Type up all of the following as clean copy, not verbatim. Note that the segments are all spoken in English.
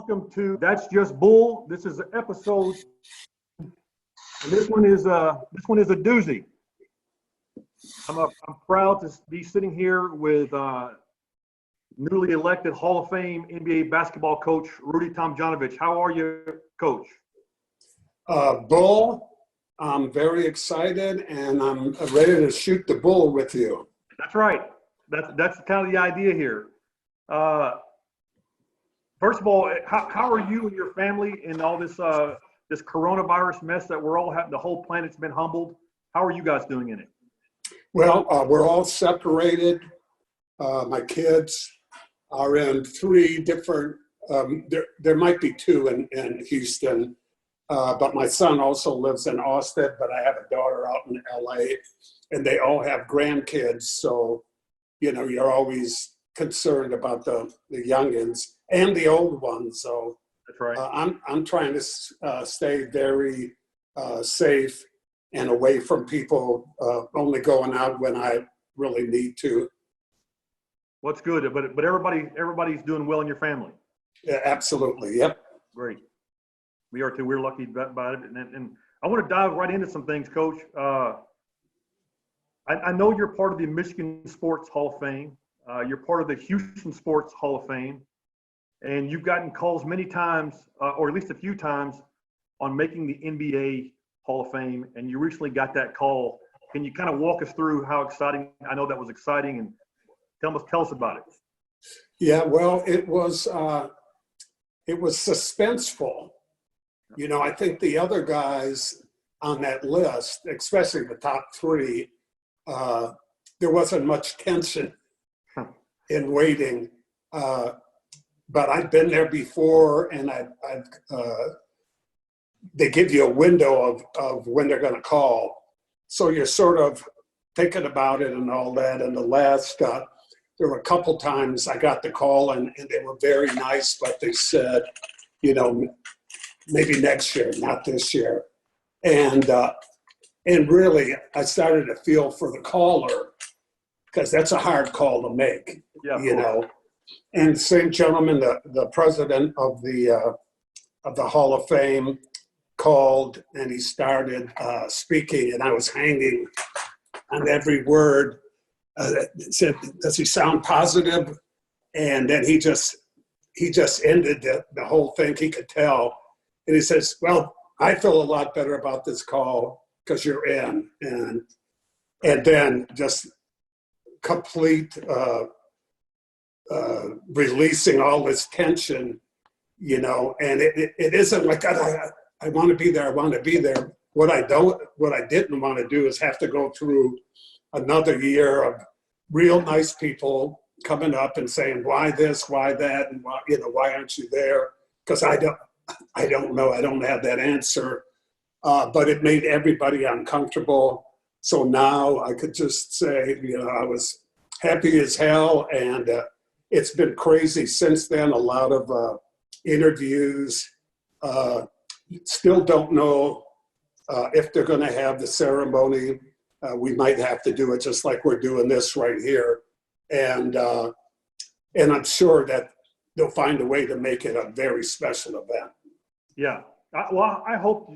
welcome to That's Just Bull. This is an episode, and this one is a doozy. I'm proud to be sitting here with newly elected Hall of Fame NBA basketball coach Rudy Tomjanovich. How are you, Coach? Bull, I'm very excited, and I'm ready to shoot the bull with you. That's right. That's kind of the idea here. First of all, how are you and your family in all this this coronavirus mess that we're all having? The whole planet's been humbled. How are you guys doing in it? Well, we're all separated. My kids are in three different, there might be two in Houston, but my son also lives in Austin, but I have a daughter out in LA, and they all have grandkids. So, you're always concerned about the youngins and the old ones. So that's right. I'm trying to stay very safe and away from people, only going out when I really need to. What's good, but everybody's doing well in your family. Yeah, absolutely. Yep. Great. We are too. We're lucky about it, and I want to dive right into some things, Coach. I know you're part of the Michigan Sports Hall of Fame. You're part of the Houston Sports Hall of Fame, and you've gotten calls many times, or at least a few times, on making the NBA Hall of Fame, and you recently got that call. Can you kind of walk us through how exciting? I know that was exciting, and tell us about it. Yeah, well, it was suspenseful. I think the other guys on that list, especially the top three, there wasn't much tension in waiting. But I've been there before, and they give you a window of when they're going to call. So you're sort of thinking about it and all that. And the last, there were a couple times I got the call, and they were very nice, but they said, maybe next year, not this year. And really, I started to feel for the caller, because that's a hard call to make, And same gentleman, the president of the Hall of Fame, called, and he started speaking, and I was hanging on every word. Said, "Does he sound positive?" And then he just ended the whole thing. He could tell, and he says, "Well, I feel a lot better about this call because you're in," and then just complete releasing all this tension, and it isn't like I want to be there. I want to be there. What I didn't want to do is have to go through another year of real nice people coming up and saying, why this, why that, and why aren't you there? Because I don't know. I don't have that answer. But it made everybody uncomfortable. So now I could just say, I was happy as hell, and it's been crazy since then. A lot of interviews. Still don't know if they're going to have the ceremony. We might have to do it just like we're doing this right here, and I'm sure that they'll find a way to make it a very special event. Yeah, I hope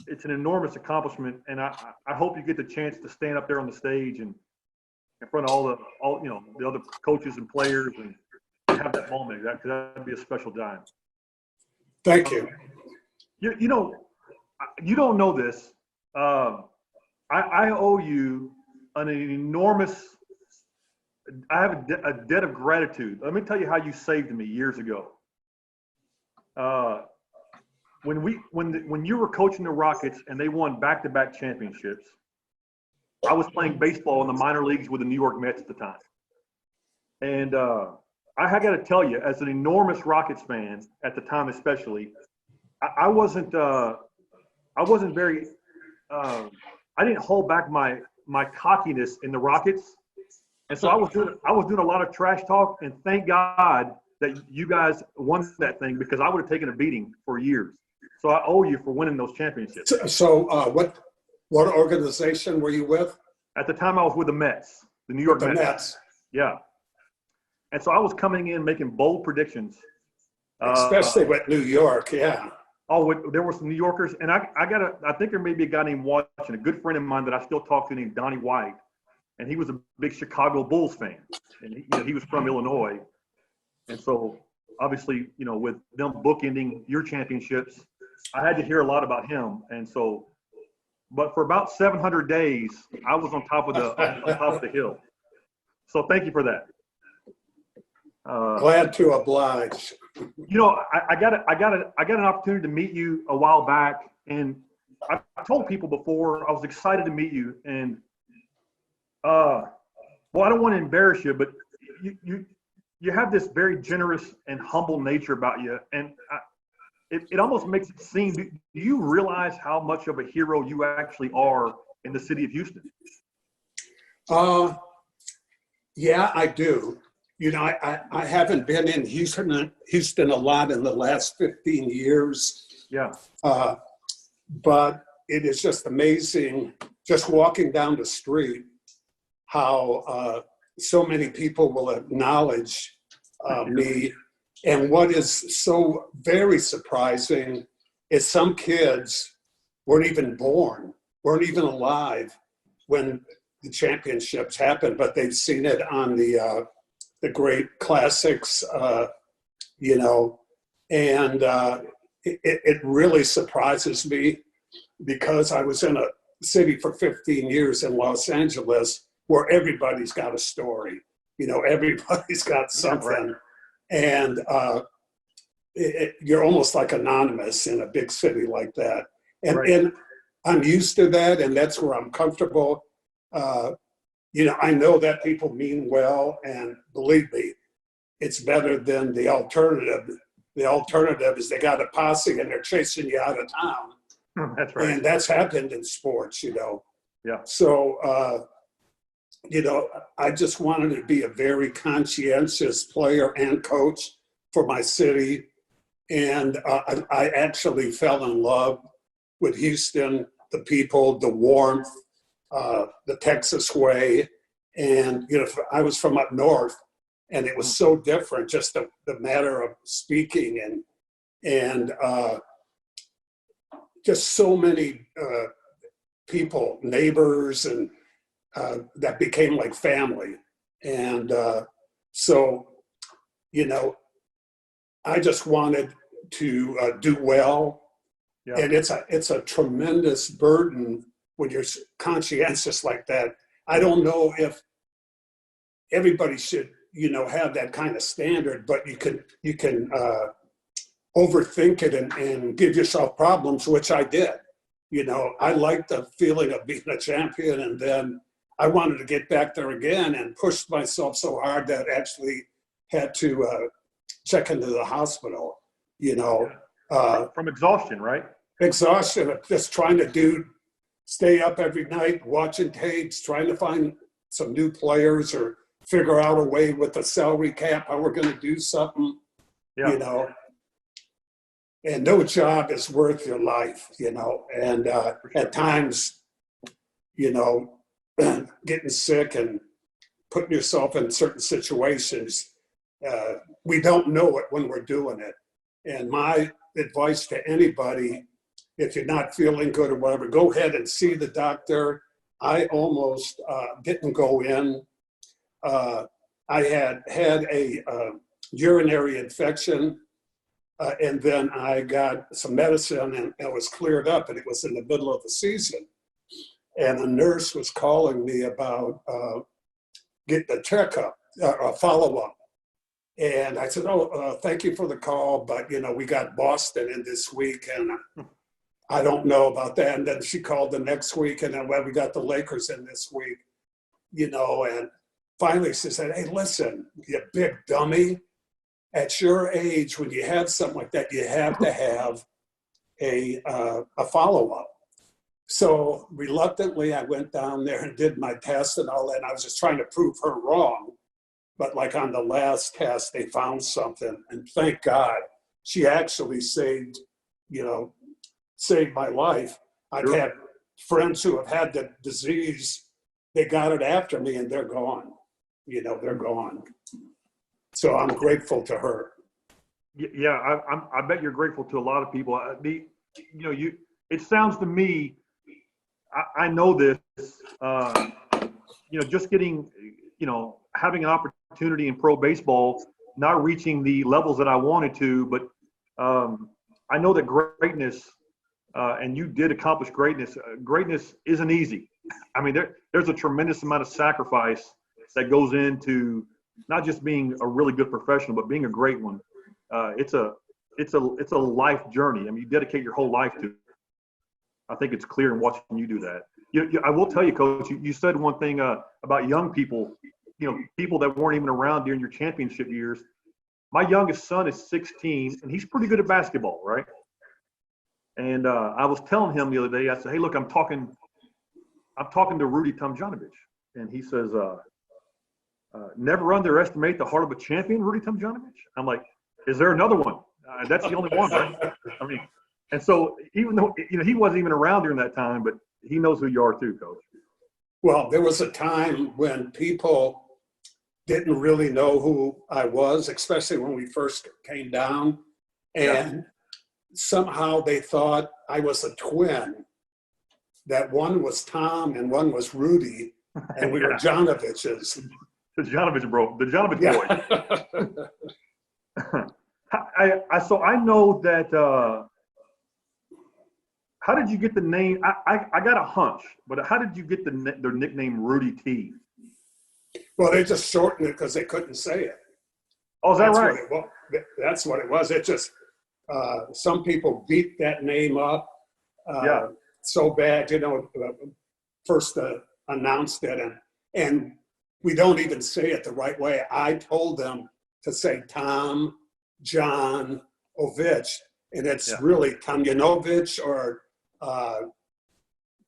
it's an enormous accomplishment, and I hope you get the chance to stand up there on the stage and in front of all the other coaches and players and have that moment. That'd be a special time. Thank you. You don't know this. I owe you an enormous. I have a debt of gratitude. Let me tell you how you saved me years ago. When you were coaching the Rockets and they won back-to-back championships, I was playing baseball in the minor leagues with the New York Mets at the time. And I got to tell you, as an enormous Rockets fan at the time, especially, I wasn't very. I didn't hold back my cockiness in the Rockets, and so I was doing a lot of trash talk. And thank God that you guys won that thing, because I would have taken a beating for years. So I owe you for winning those championships. So what organization were you with? At the time, I was with the Mets, the New York Mets. Mets. Yeah. And so I was coming in making bold predictions. Especially with New York, yeah. There were some New Yorkers, and I think there may be a guy named Washington, a good friend of mine that I still talk to named Donnie White, and he was a big Chicago Bulls fan, and he was from Illinois, and so obviously, with them bookending your championships, I had to hear a lot about him, and so, but for about 700 days, I was on top of the hill. So thank you for that. Glad to oblige. I got an opportunity to meet you a while back, and I told people before I was excited to meet you. And well, I don't want to embarrass you, but you have this very generous and humble nature about you, and it almost makes it seem. Do you realize how much of a hero you actually are in the city of Houston? Yeah, I do. I haven't been in Houston a lot in the last 15 years. Yeah. But it is just amazing, just walking down the street, how so many people will acknowledge me. And what is so very surprising is some kids weren't even born, weren't even alive when the championships happened, but they've seen it on the great classics, and it really surprises me because I was in a city for 15 years in Los Angeles where everybody's got a story, everybody's got something. And you're almost like anonymous in a big city like that. And I'm used to that, and that's where I'm comfortable. I know that people mean well, and believe me, it's better than the alternative. The alternative is they got a posse and they're chasing you out of town. That's right. And that's happened in sports, Yeah. So, I just wanted to be a very conscientious player and coach for my city. And I actually fell in love with Houston, the people, the warmth, the Texas way. And, I was from up north, and it was so different, just the matter of speaking and just so many people, neighbors, and that became like family. And so, I just wanted to do well. Yeah. And it's a tremendous burden when you're conscientious like that. I don't know if everybody should, have that kind of standard, but you can overthink it and give yourself problems, which I did. I liked the feeling of being a champion, and then I wanted to get back there again and pushed myself so hard that I actually had to check into the hospital, From exhaustion, right? Exhaustion of just trying to stay up every night, watching tapes, trying to find some new players or figure out a way with the salary cap how we're going to do something, and no job is worth your life, and at times, getting sick and putting yourself in certain situations, we don't know it when we're doing it. And my advice to anybody, if you're not feeling good or whatever, go ahead and see the doctor. I almost didn't go in. I had a urinary infection, and then I got some medicine, and it was cleared up, and it was in the middle of the season. And a nurse was calling me about getting a checkup, a follow-up. And I said, thank you for the call, but, we got Boston in this week, and I don't know about that. And then she called the next week, and then we got the Lakers in this week, and finally she said, hey, listen, you big dummy, at your age, when you have something like that, you have to have a follow-up. So reluctantly, I went down there and did my test and all that. And I was just trying to prove her wrong. But like on the last test, they found something. And thank God, she actually saved my life. I've had friends who have had the disease. They got it after me, and they're gone. They're gone. So I'm grateful to her. Yeah, I bet you're grateful to a lot of people. It sounds to me, I know this, just getting, having an opportunity in pro baseball, not reaching the levels that I wanted to, but I know that greatness, and you did accomplish greatness. Greatness isn't easy. I mean, there's a tremendous amount of sacrifice that goes into not just being a really good professional, but being a great one. It's a life journey. I mean, you dedicate your whole life to it. I think it's clear in watching you do that. I will tell you, Coach, you said one thing about young people, people that weren't even around during your championship years. My youngest son is 16, and he's pretty good at basketball, right? And I was telling him the other day, I said, hey, look, I'm talking to Rudy Tomjanovich. And he says, never underestimate the heart of a champion, Rudy Tomjanovich. I'm like, is there another one? That's the only one, right? I mean, and so even though, he wasn't even around during that time, but he knows who you are too, Coach. Well, there was a time when people didn't really know who I was, especially when we first came down. And somehow they thought I was a twin, that one was Tom and one was Rudy, and we were Janoviches. The Janovich boy. So I know that. How did you get the name? I got a hunch, but how did you get their nickname Rudy T? Well, they just shortened it because they couldn't say it. Oh, is that right? That's what it was. It just some people beat that name up so bad. First announced it, and we don't even say it the right way. I told them to say Tom John Ovich, and it's really Tomjanovich or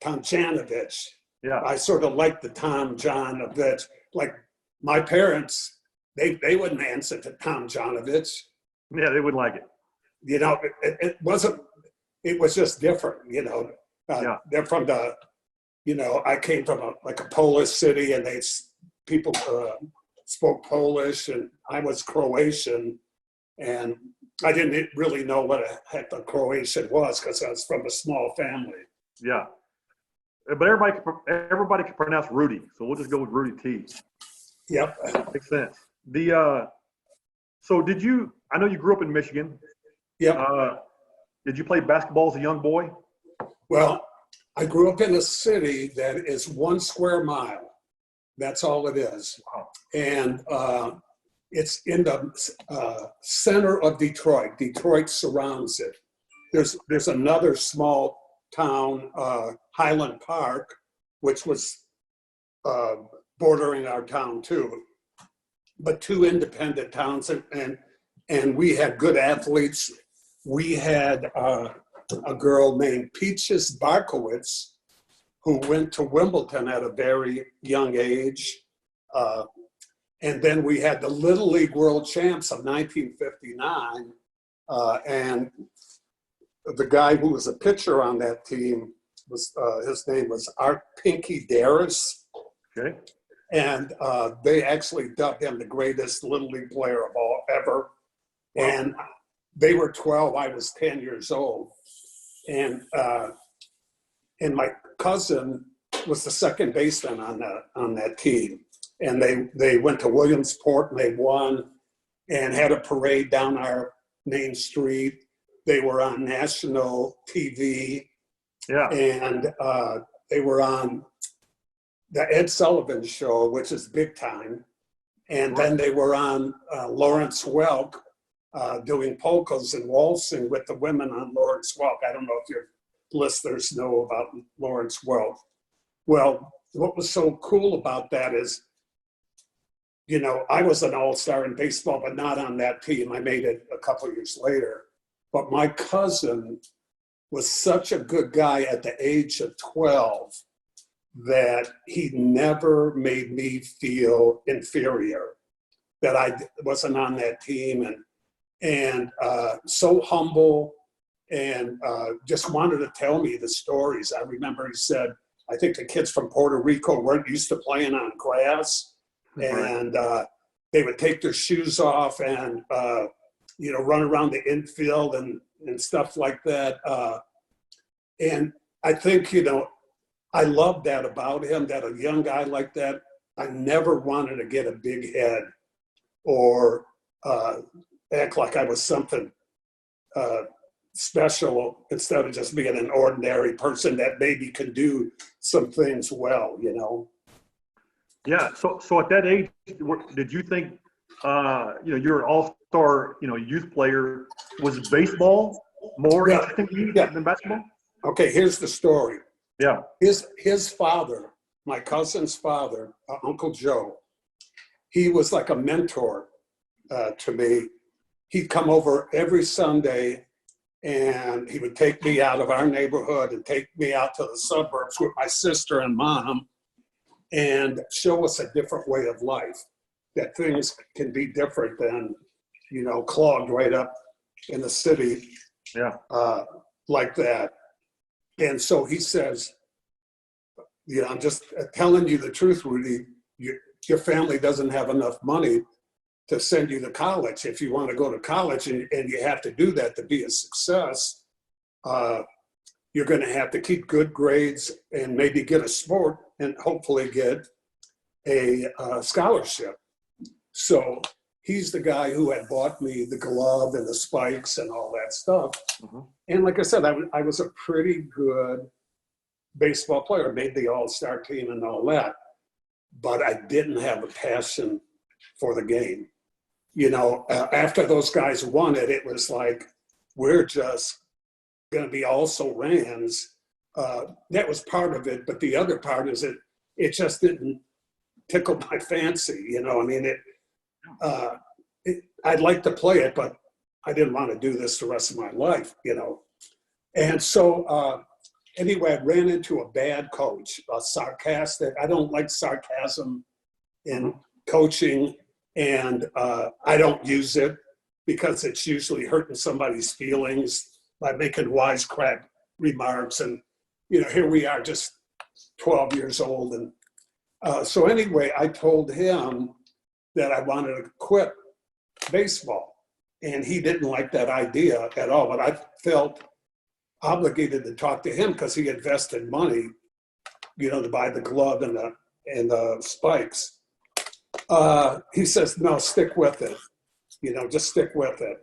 Tomjanovich. Yeah. I sort of like the Tom John Ovich. Like my parents, they wouldn't answer to Tomjanovich. Yeah, they wouldn't like it. It wasn't. It was just different. They're from the. I came from a Polish city, and people spoke Polish, and I was Croatian, and I didn't really know what the heck the Croatian was because I was from a small family. Yeah, but everybody can pronounce Rudy, so we'll just go with Rudy T. Yep, makes sense. So did you? I know you grew up in Michigan. Yep. Did you play basketball as a young boy? Well, I grew up in a city that is 1 square mile. That's all it is. Wow. And it's in the center of Detroit. Detroit surrounds it. There's another small town, Highland Park, which was bordering our town too. But 2 independent towns, and we had good athletes. We had a girl named Peaches Barkowitz who went to Wimbledon at a very young age. And then we had the Little League World Champs of 1959. And the guy who was a pitcher on that team, his name was Art Pinky Darris. Okay. And they actually dubbed him the greatest Little League player of all ever. Wow. And they were 12, I was 10 years old. And my cousin was the second baseman on that team. And they went to Williamsport and they won and had a parade down our main street. They were on national TV. Yeah. And they were on the Ed Sullivan Show, which is big time. And then they were on Lawrence Welk doing polkas and waltzing with the women on Lawrence Welk. I don't know if your listeners know about Lawrence Welk. Well, what was so cool about that is, I was an all-star in baseball, but not on that team. I made it a couple of years later. But my cousin was such a good guy at the age of 12 that he never made me feel inferior, that I wasn't on that team, and so humble, and just wanted to tell me the stories. I remember he said, I think the kids from Puerto Rico weren't used to playing on grass. And they would take their shoes off and, run around the infield and stuff like that. And I think, I love that about him, that a young guy like that, I never wanted to get a big head or act like I was something special instead of just being an ordinary person that maybe could do some things well, Yeah. So at that age, did you think, you're an all-star, youth player, was baseball more interesting to you than basketball? Okay, here's the story. Yeah. His father, my cousin's father, Uncle Joe, he was like a mentor to me. He'd come over every Sunday and he would take me out of our neighborhood and take me out to the suburbs with my sister and mom and show us a different way of life, that things can be different than, clogged right up in the city like that. And so he says, I'm just telling you the truth, Rudy, your family doesn't have enough money to send you to college. If you want to go to college and you have to do that to be a success, you're going to have to keep good grades and maybe get a sport and hopefully get a scholarship. So he's the guy who had bought me the glove and the spikes and all that stuff. Mm-hmm. And like I said, I was a pretty good baseball player, made the all-star team and all that, but I didn't have a passion for the game. After those guys won it, it was like, we're just going to be also rans. That was part of it, but the other part is it just didn't tickle my fancy. I'd like to play it, but I didn't want to do this the rest of my life, And so anyway, I ran into a bad coach, sarcastic. I don't like sarcasm in coaching, and I don't use it because it's usually hurting somebody's feelings by making wisecrack remarks. And, here we are just 12 years old. And so anyway, I told him that I wanted to quit baseball. And he didn't like that idea at all. But I felt obligated to talk to him because he invested money, to buy the glove and the spikes. He says, no, stick with it. Just stick with it.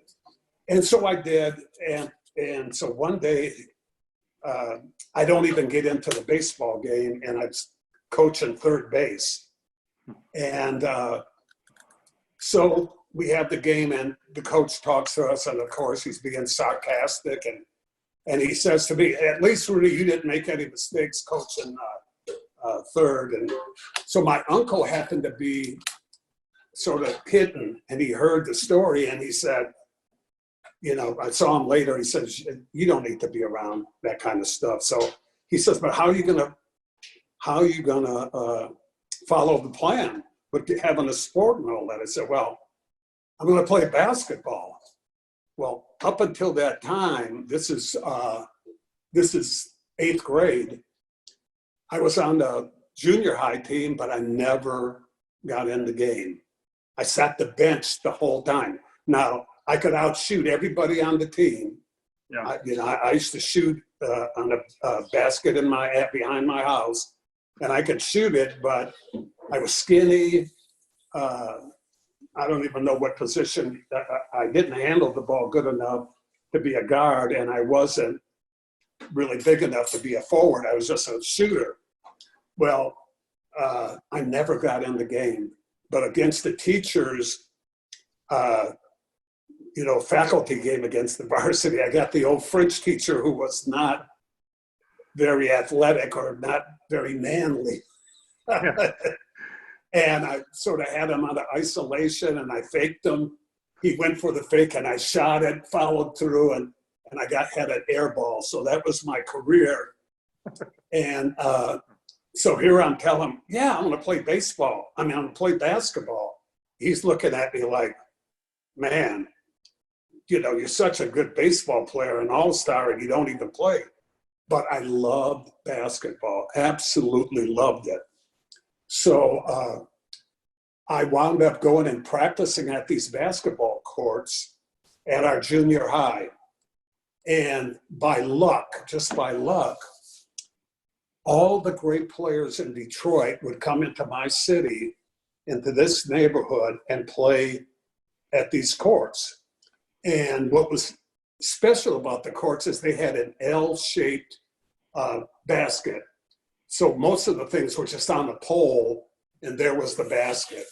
And so I did. And so one day, I don't even get into the baseball game, and I'm coaching third base. And so we have the game, and the coach talks to us, and of course he's being sarcastic, and he says to me, at least, Rudy, you didn't make any mistakes coaching third. And so my uncle happened to be sort of hidden, and he heard the story, and he said, I saw him later, he says, you don't need to be around that kind of stuff. So he says, but how are you gonna follow the plan with having a sport and all that? I said, well, I'm gonna play basketball. Well, up until that time, this is 8th grade, I was on the junior high team, but I never got in the game. I sat the bench the whole time. Now, I could outshoot everybody on the team. Yeah. I used to shoot on a basket behind my house, and I could shoot it, but I was skinny. I don't even know what position. I didn't handle the ball good enough to be a guard, and I wasn't really big enough to be a forward. I was just a shooter. Well, I never got in the game, but against the teachers, faculty game against the varsity, I got the old French teacher who was not very athletic or not very manly. And I sort of had him under isolation, and I faked him. He went for the fake, and I shot it, followed through, and I had an air ball. So that was my career. And so here I'm telling him, yeah, I'm going to play baseball. I'm going to play basketball. He's looking at me like, man, you're such a good baseball player, an all-star, and you don't even play. But I loved basketball, absolutely loved it. So I wound up going and practicing at these basketball courts at our junior high. And by luck, just by luck, all the great players in Detroit would come into my city, into this neighborhood, and play at these courts. And what was special about the courts is they had an L-shaped basket. So most of the things were just on a pole, and there was the basket.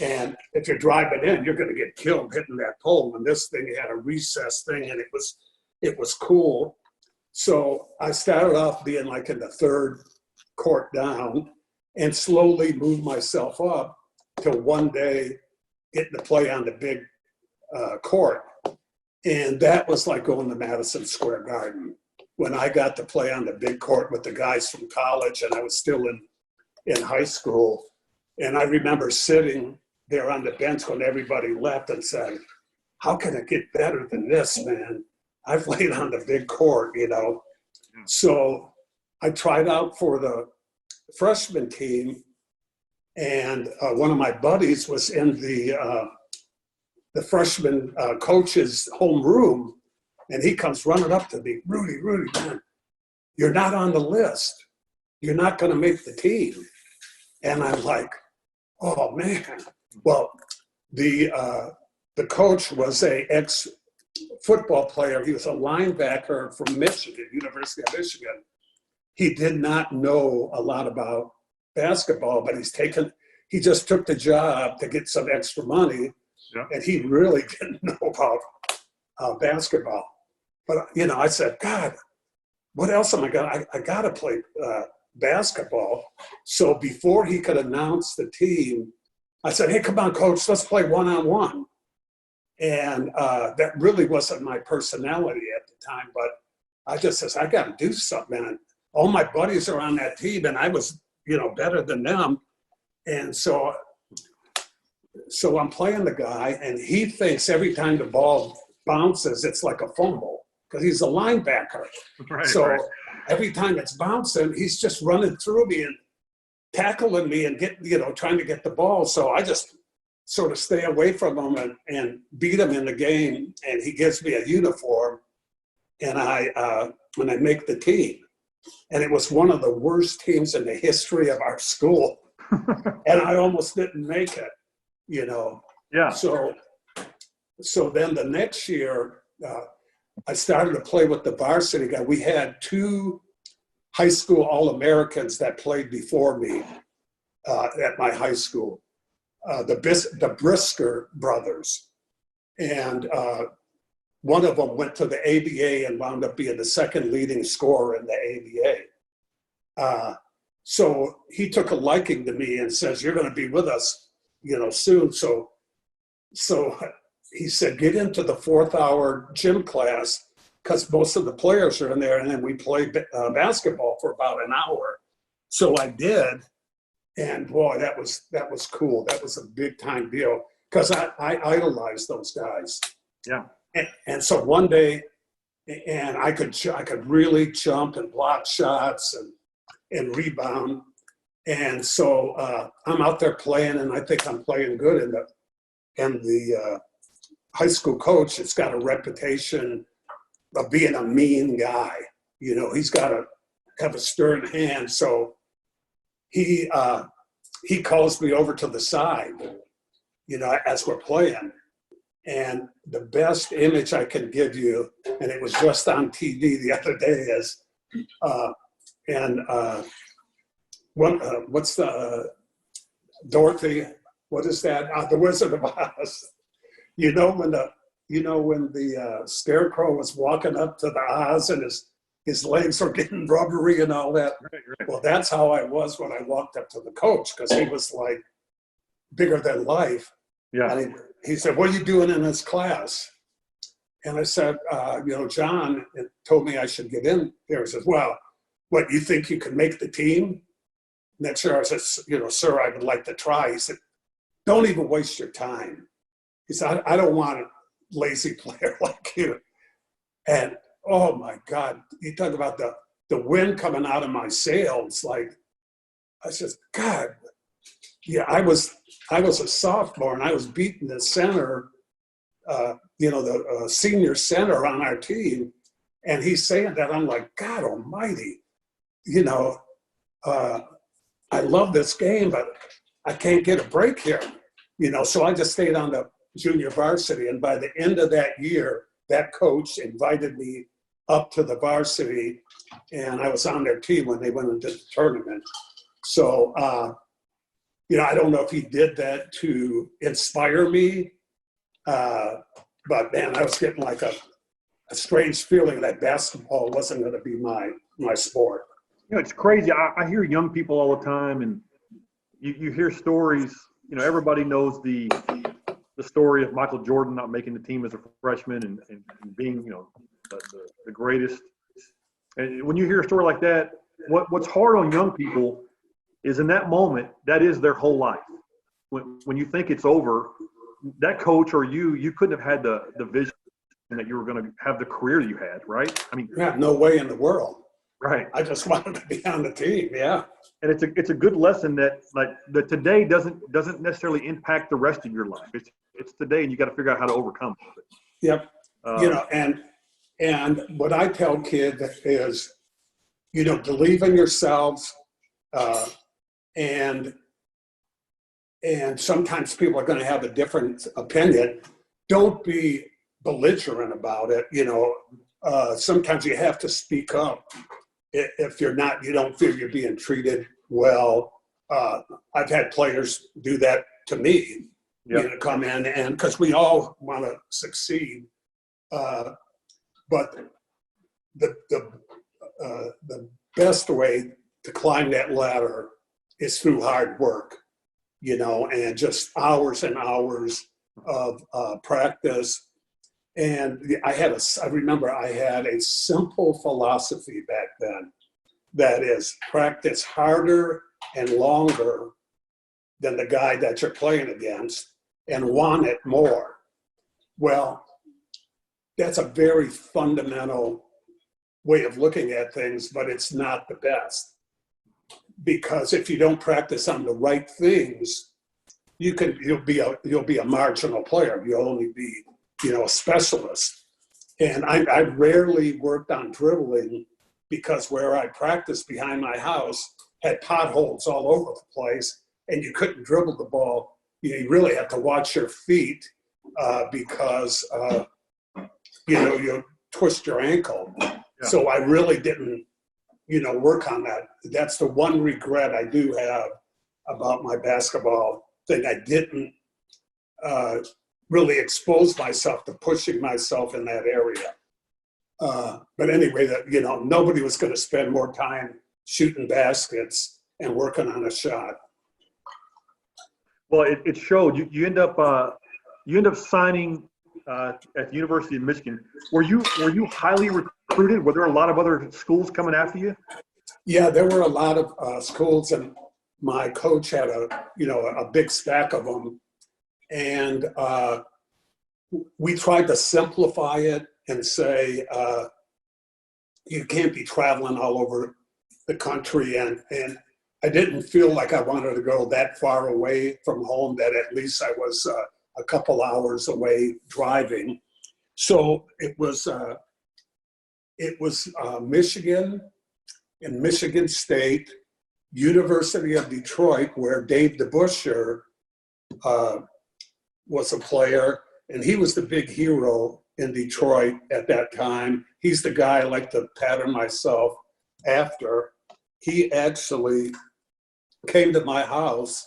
And if you're driving in, you're going to get killed hitting that pole. And this thing had a recessed thing, and it was cool. So I started off being like in the third court down, and slowly moved myself up till one day getting to play on the big court. And that was like going to Madison Square Garden when I got to play on the big court with the guys from college, and I was still in high school. And I remember sitting there on the bench when everybody left and said, how can it get better than this, man? I've played on the big court, you know. So I tried out for the freshman team, and one of my buddies was in the freshman coach's homeroom, and he comes running up to me, Rudy, man, you're not on the list. You're not going to make the team. And I'm like, oh, man. Well, the coach was a ex-football player. He was a linebacker from Michigan, University of Michigan. He did not know a lot about basketball, but he just took the job to get some extra money. Yeah. And he really didn't know about basketball. But, you know, I said, God, what else am I going to, I got to play basketball. So before he could announce the team, I said, hey, come on, coach, let's play one-on-one. And that really wasn't my personality at the time, but I just said, I got to do something. And all my buddies are on that team, and I was, you know, better than them. And so I'm playing the guy, and he thinks every time the ball bounces, it's like a fumble because he's a linebacker. Right, so every time it's bouncing, he's just running through me and tackling me and trying to get the ball. So I just sort of stay away from him and beat him in the game. And he gives me a uniform, and I make the team. And it was one of the worst teams in the history of our school. And I almost didn't make it, you know. Yeah. So then the next year, I started to play with the varsity guy. We had two high school All-Americans that played before me at my high school, the Brisker brothers. And one of them went to the ABA and wound up being the second leading scorer in the ABA. So he took a liking to me and says, you're going to be with us, you know, soon. So he said, get into the 4th hour gym class because most of the players are in there, and then we play basketball for about an hour. So I did, and boy, that was cool. That was a big time deal because I idolized those guys. Yeah. And so one day, and I could really jump and block shots and rebound. And so I'm out there playing, and I think I'm playing good. And the high school coach has got a reputation of being a mean guy. You know, he's got to have a stern hand. So he calls me over to the side, you know, as we're playing. And the best image I can give you, and it was just on TV the other day, is what's the Dorothy? What is that? The Wizard of Oz. You know when the scarecrow was walking up to the Oz and his legs were getting rubbery and all that. Right. Well, that's how I was when I walked up to the coach because he was like bigger than life. Yeah. And he said, "What are you doing in this class?" And I said, John told me I should get in there. He says, "Well, what, you think you can make the team next year?" I said, "Sir, I would like to try." He said, "Don't even waste your time." He said, I don't want a lazy player like you. And oh my God, you talk about the wind coming out of my sails. Like, I said, God, yeah, I was I was a sophomore and I was beating the center, the senior center on our team. And he's saying that. I'm like, God almighty, I love this game, but I can't get a break here. So I just stayed on the junior varsity. And by the end of that year, that coach invited me up to the varsity, and I was on their team when they went into the tournament. So, I don't know if he did that to inspire me, but man, I was getting like a strange feeling that basketball wasn't going to be my sport. It's crazy. I hear young people all the time, and you hear stories. Everybody knows the story of Michael Jordan not making the team as a freshman and being, the greatest. And when you hear a story like that, what's hard on young people is in that moment, that is their whole life. When you think it's over, that coach or you couldn't have had the vision that you were going to have the career you had, right? I mean, yeah, no way in the world. Right. I just wanted to be on the team. Yeah. And it's a good lesson that that today doesn't necessarily impact the rest of your life. It's today, and you got to figure out how to overcome it. Yep. And what I tell kids is, believe in yourselves, and sometimes people are going to have a different opinion. Don't be belligerent about it. Sometimes you have to speak up if you don't feel you're being treated well. I've had players do that to me. Yep. Come in, and because we all want to succeed, but the best way to climb that ladder is through hard work, and just hours and hours of practice. And I remember I had a simple philosophy back then, that is, practice harder and longer than the guy that you're playing against and want it more. Well, that's a very fundamental way of looking at things, but it's not the best. Because if you don't practice on the right things, you'll be a marginal player. You'll only be, a specialist. And I rarely worked on dribbling because where I practiced behind my house had potholes all over the place, and you couldn't dribble the ball. You really had to watch your feet because you twist your ankle. Yeah. So I really didn't, work on that. That's the one regret I do have about my basketball thing. I didn't really expose myself to pushing myself in that area. But anyway, nobody was going to spend more time shooting baskets and working on a shot. Well, it showed. You end up signing at the University of Michigan. Were you highly recruited? Were there a lot of other schools coming after you? Yeah, there were a lot of schools, and my coach had a big stack of them, and we tried to simplify it and say you can't be traveling all over the country, and I didn't feel like I wanted to go that far away from home, that at least I was a couple hours away driving. So it was Michigan and Michigan State, University of Detroit, where Dave DeBusschere was a player, and he was the big hero in Detroit at that time. He's the guy I like to pattern myself after. He actually came to my house,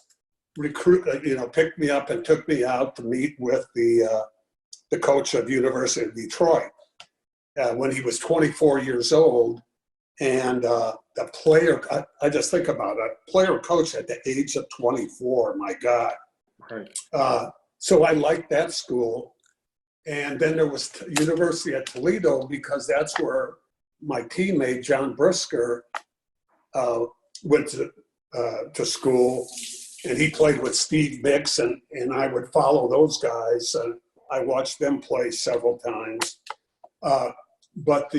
picked me up and took me out to meet with the coach of University of Detroit when he was 24 years old. And the player, I just think about it, player coach at the age of 24, my God. Right. So I liked that school. And then there was University of Toledo, because that's where my teammate, John Brisker, went to school, and he played with Steve Mix, and I would follow those guys. I watched them play several times. But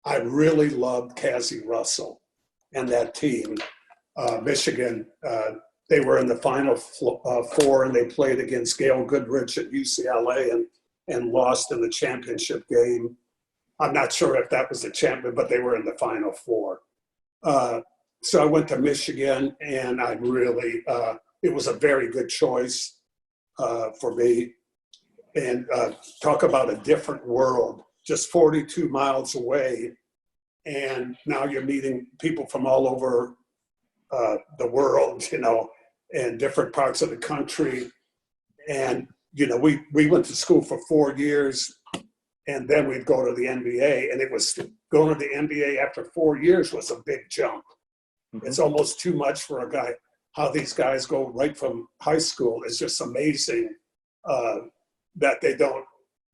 I really loved Cassie Russell and that team. Michigan they were in the final four, and they played against Gail Goodrich at UCLA and lost in the championship game. I'm not sure if that was the champion, but they were in the final four. So I went to Michigan, and I really, it was a very good choice for me. And talk about a different world, just 42 miles away. And now you're meeting people from all over the world, you know, and different parts of the country. And, you know, we went to school for 4 years, and then we'd go to the NBA. And it was going to the NBA after 4 years was a big jump. Mm-hmm. It's almost too much for a guy. How these guys go right from high school is just amazing. That they don't,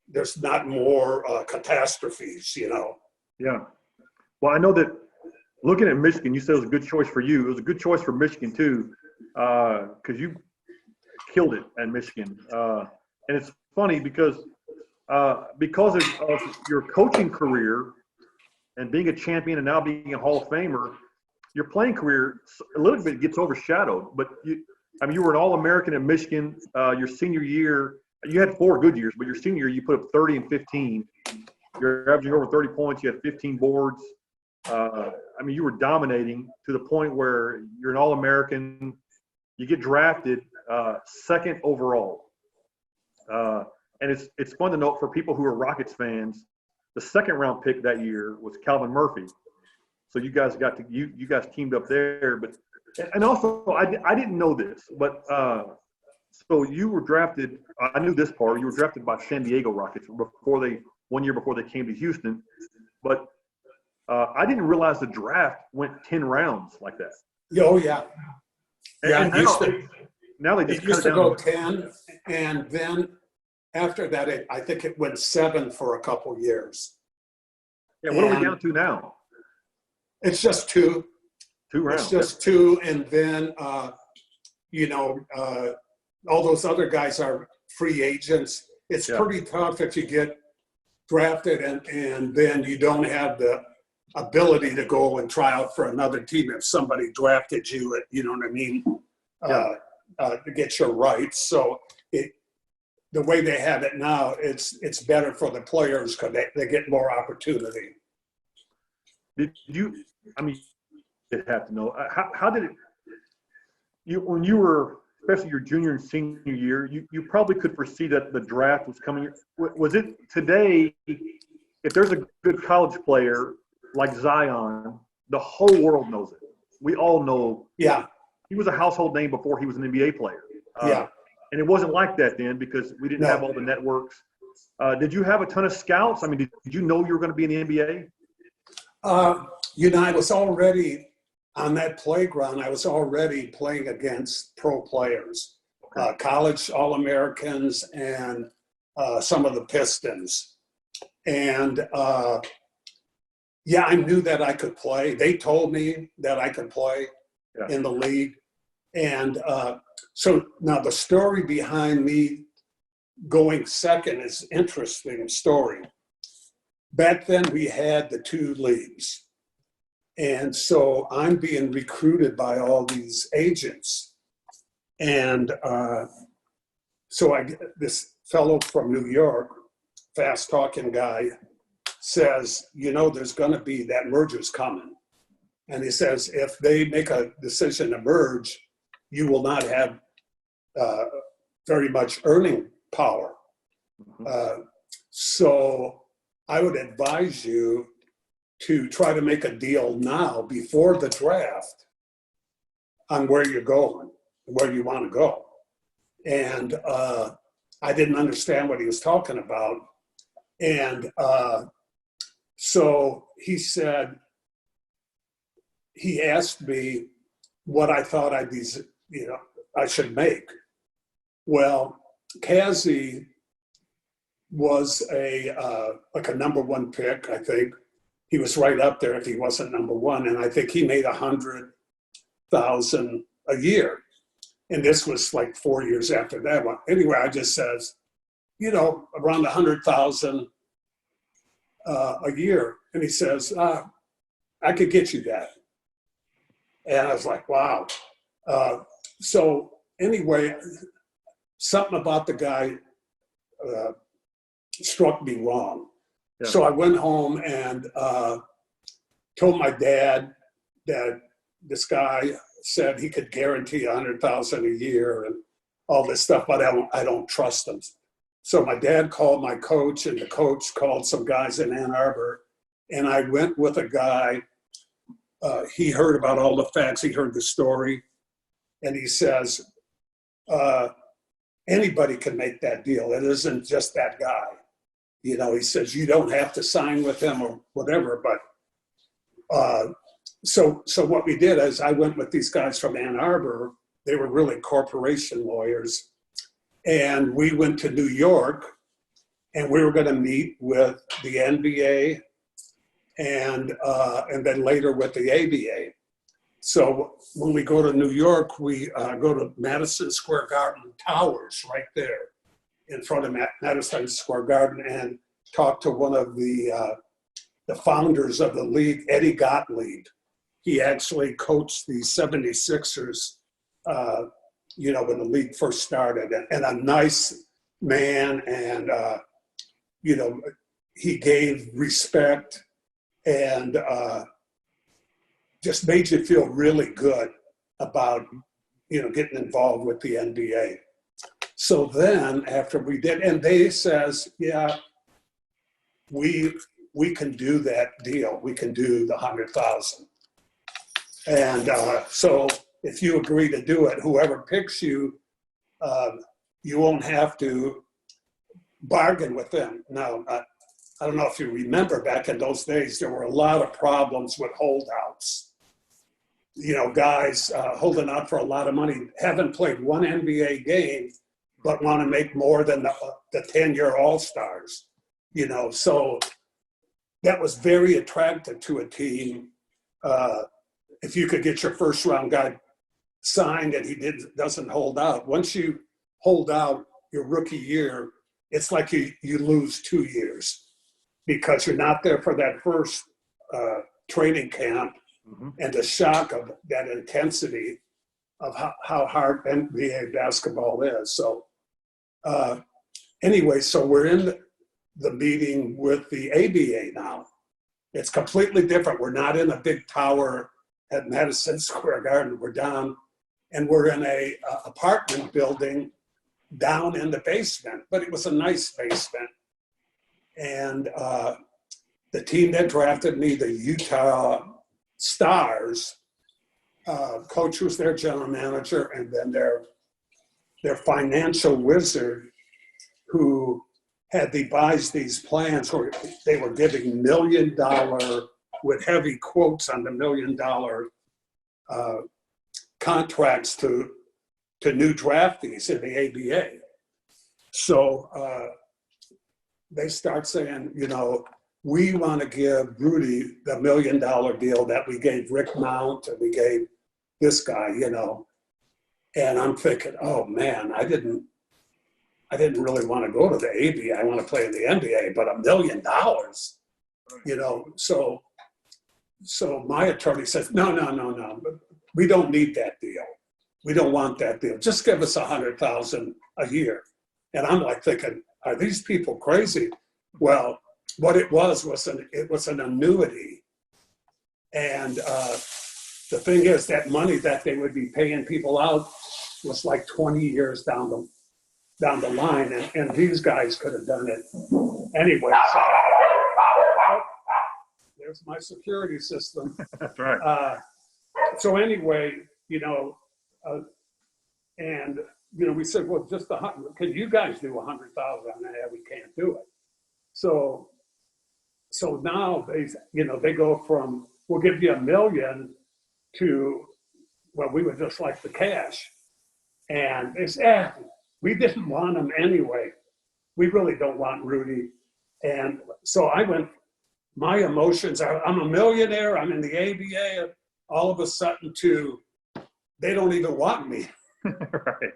there's not more catastrophes, you know. Yeah. Well, I know that looking at Michigan, you said it was a good choice for you. It was a good choice for Michigan too, because you killed it at Michigan. And it's funny because of your coaching career and being a champion and now being a Hall of Famer, your playing career a little bit gets overshadowed. But you were an All-American at Michigan your senior year. You had 4 good years, but your senior year, you put up 30 and 15. You're averaging over 30 points. You had 15 boards. You were dominating to the point where you're an All-American. You get drafted second overall. And it's fun to note for people who are Rockets fans, the second-round pick that year was Calvin Murphy. So you guys you guys teamed up there. But and also I didn't know this, but so you were drafted. I knew this part. You were drafted by San Diego Rockets 1 year before they came to Houston. But I didn't realize the draft went 10 rounds like that. Oh yeah, yeah. And now they just used to go 10, and then after that, I think it went 7 for a couple years. Yeah, what are we down to now? It's just 2. 2 rounds. It's just 2, and then all those other guys are free agents. It's pretty tough if you get drafted and then you don't have the ability to go and try out for another team if somebody drafted you, you know what I mean, to get your rights. So the way they have it now, it's better for the players because they get more opportunity. Did you have to know, how did it, when you were, especially your junior and senior year, you probably could foresee that the draft was coming. Was it today, if there's a good college player like Zion, the whole world knows it. We all know. Yeah. He was a household name before he was an NBA player. And it wasn't like that then because we didn't have all the networks. Did you have a ton of scouts? Did you know you were going to be in the NBA? I was already on that playground. I was already playing against pro players, college All-Americans, and some of the Pistons. And I knew that I could play. They told me that I could play in the league. And so now the story behind me going second is an interesting story. Back then we had the 2 leagues. And so I'm being recruited by all these agents. And so this fellow from New York, fast-talking guy, says, there's going to be that merger's coming. And he says, if they make a decision to merge, you will not have very much earning power. So I would advise you to try to make a deal now before the draft on where you're going, where you want to go. And I didn't understand what he was talking about. And so he said, he asked me what I thought I should make. Well, Kazi was like a number 1 pick, I think. He was right up there if he wasn't number 1, and I think he made $100,000 a year. And this was like 4 years after that one. Anyway, I just says, around $100,000 a year. And he says, I could get you that. And I was like, wow. So anyway, something about the guy struck me wrong. Yeah. So I went home and told my dad that this guy said he could guarantee $100,000 a year and all this stuff, but I don't trust him. So my dad called my coach, and the coach called some guys in Ann Arbor, and I went with a guy. He heard about all the facts. He heard the story, and he says, anybody can make that deal. It isn't just that guy. You know, he says, you don't have to sign with him or whatever, but so what we did is I went with these guys from Ann Arbor. They were really corporation lawyers. And we went to New York, and we were going to meet with the NBA and then later with the ABA. So when we go to New York, we go to Madison Square Garden Towers right there in front of Madison Square Garden and talk to one of the founders of the league, Eddie Gottlieb. He actually coached the 76ers, you know, when the league first started, and a nice man, and, you know, he gave respect and just made you feel really good about, you know, getting involved with the NBA. So then after we did, and they says, yeah, we can do that deal. We can do the 100,000. And so if you agree to do it, whoever picks you, you won't have to bargain with them. Now, I don't know if you remember back in those days, there were a lot of problems with holdouts. You know, guys holding out for a lot of money, haven't played one NBA game, but want to make more than the 10-year All-Stars. You know, so that was very attractive to a team. If you could get your first round guy signed and he doesn't hold out. Once you hold out your rookie year, it's like you lose 2 years because you're not there for that first training camp. Mm-hmm. And the shock of that intensity of how hard NBA basketball is. So anyway, so we're in the meeting with the ABA now. It's completely different. We're not in a big tower at Madison Square Garden. We're down, and we're in a apartment building down in the basement, but it was a nice basement. And the team that drafted me, the Utah Stars, coach was their general manager, and then their financial wizard who had devised these plans where they were giving $1 million with heavy quotes on the $1 million contracts to new draftees in the ABA. So they start saying, you know, we want to give Rudy the $1 million deal that we gave Rick Mount and we gave this guy, you know. And I'm thinking, oh man, I didn't really want to go to the ABA. I want to play in the NBA, but $1 million, you know. So my attorney says, no, we don't need that deal. We don't want that deal. Just give us $100,000 a year. And I'm like thinking, are these people crazy? Well, what it was an annuity. And the thing is, that money that they would be paying people out was like 20 years down the line, and these guys could have done it anyway. So, there's my security system. That's right. So anyway, you know, and you know, we said, well, just 100. Can you guys do 100,000? Yeah, we can't do it. So now they go from, we'll give you $1 million to, well, we would just like the cash. And they said, we didn't want him anyway. We really don't want Rudy. And so I went, my emotions are, I'm a millionaire, I'm in the ABA, all of a sudden to, they don't even want me. Right.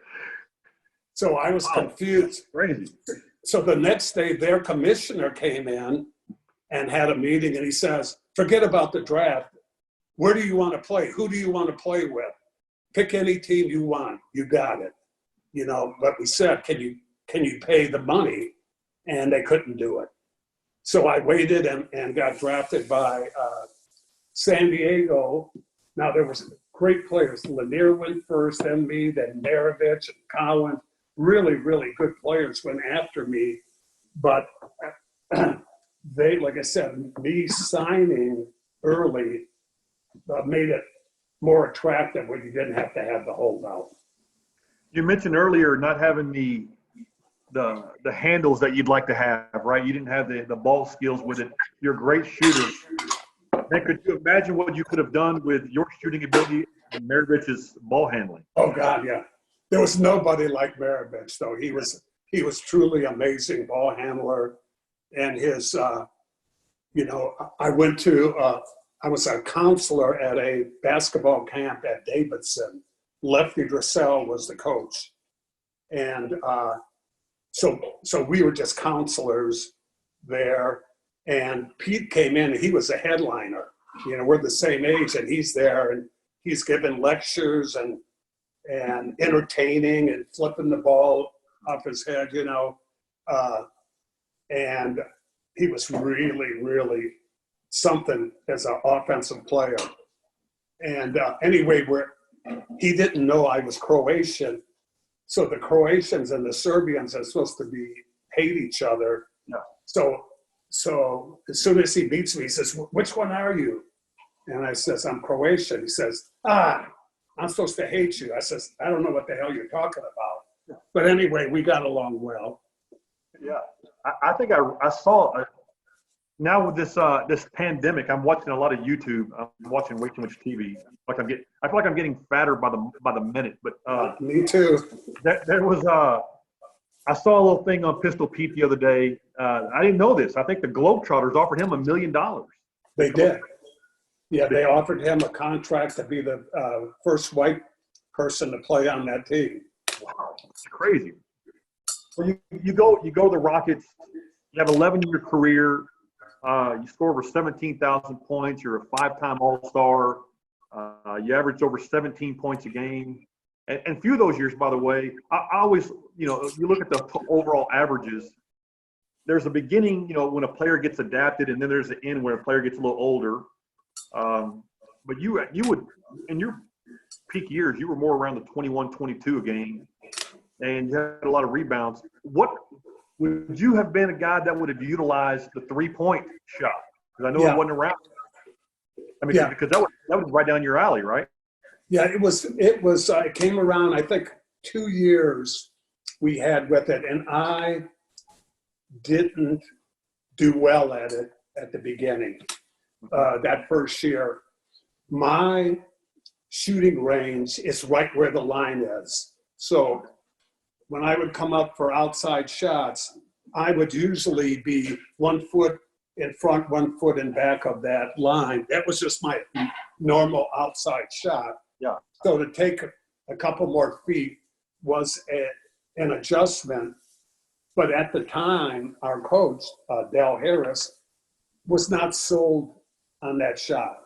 So I was confused. Crazy. So the next day, their commissioner came in and had a meeting, and he says, forget about the draft. Where do you want to play? Who do you want to play with? pick any team you want. You got it. You know, but we said, can you pay the money? And they couldn't do it. So I waited and got drafted by San Diego. Now there was great players. Lanier went first, then me, then Maravich and Cowan. Really, really good players went after me. But they, like I said, me signing early made it more attractive when you didn't have to have the holdout. You mentioned earlier not having the handles that you'd like to have, right? You didn't have the ball skills with it. You're a great shooter. And could you imagine what you could have done with your shooting ability and Maravich's ball handling? Oh God, yeah. There was nobody like Maravich, though. He was truly amazing ball handler, and his, you know, I was a counselor at a basketball camp at Davidson. Lefty Dressel was the coach, and so we were just counselors there. And Pete came in, and he was a headliner. You know, we're the same age, and he's there, and he's giving lectures and entertaining and flipping the ball off his head, you know. And he was really, really something as an offensive player. And anyway, he didn't know I was Croatian. So the Croatians and the Serbians are supposed to hate each other. Yeah. So as soon as he meets me, he says, "Which one are you?" And I says, "I'm Croatian." He says, "I'm supposed to hate you." I says, "I don't know what the hell you're talking about." But anyway, we got along well. Yeah. I think I saw now with this pandemic, I'm watching a lot of YouTube. I'm watching way too much TV. I feel like I'm getting fatter by the minute. But me too. There was I saw a little thing on Pistol Pete the other day. I didn't know this. I think the Globetrotters offered him $1 million. They did. Yeah, they offered him a contract to be the first white person to play on that team. Wow, it's crazy. So you go to the Rockets. You have an 11-year career. You score over 17,000 points. You're a 5-time All-Star. You average over 17 points a game. And few of those years, by the way, I always, you know, you look at the overall averages. There's a beginning, you know, when a player gets adapted, and then there's an end where a player gets a little older. But you would, in your peak years, you were more around the 21, 22 a game, and you had a lot of rebounds. What would you have been a guy that would have utilized the 3-point shot? Because I know it wasn't around. I mean, because that was right down your alley, right? Yeah, it came around, I think, 2 years we had with it, and I didn't do well at it at the beginning. That first year, my shooting range is right where the line is. So when I would come up for outside shots, I would usually be 1 foot in front, 1 foot in back of that line. That was just my normal outside shot. Yeah. So to take a couple more feet was an adjustment. But at the time, our coach, Dal Harris, was not sold on that shot.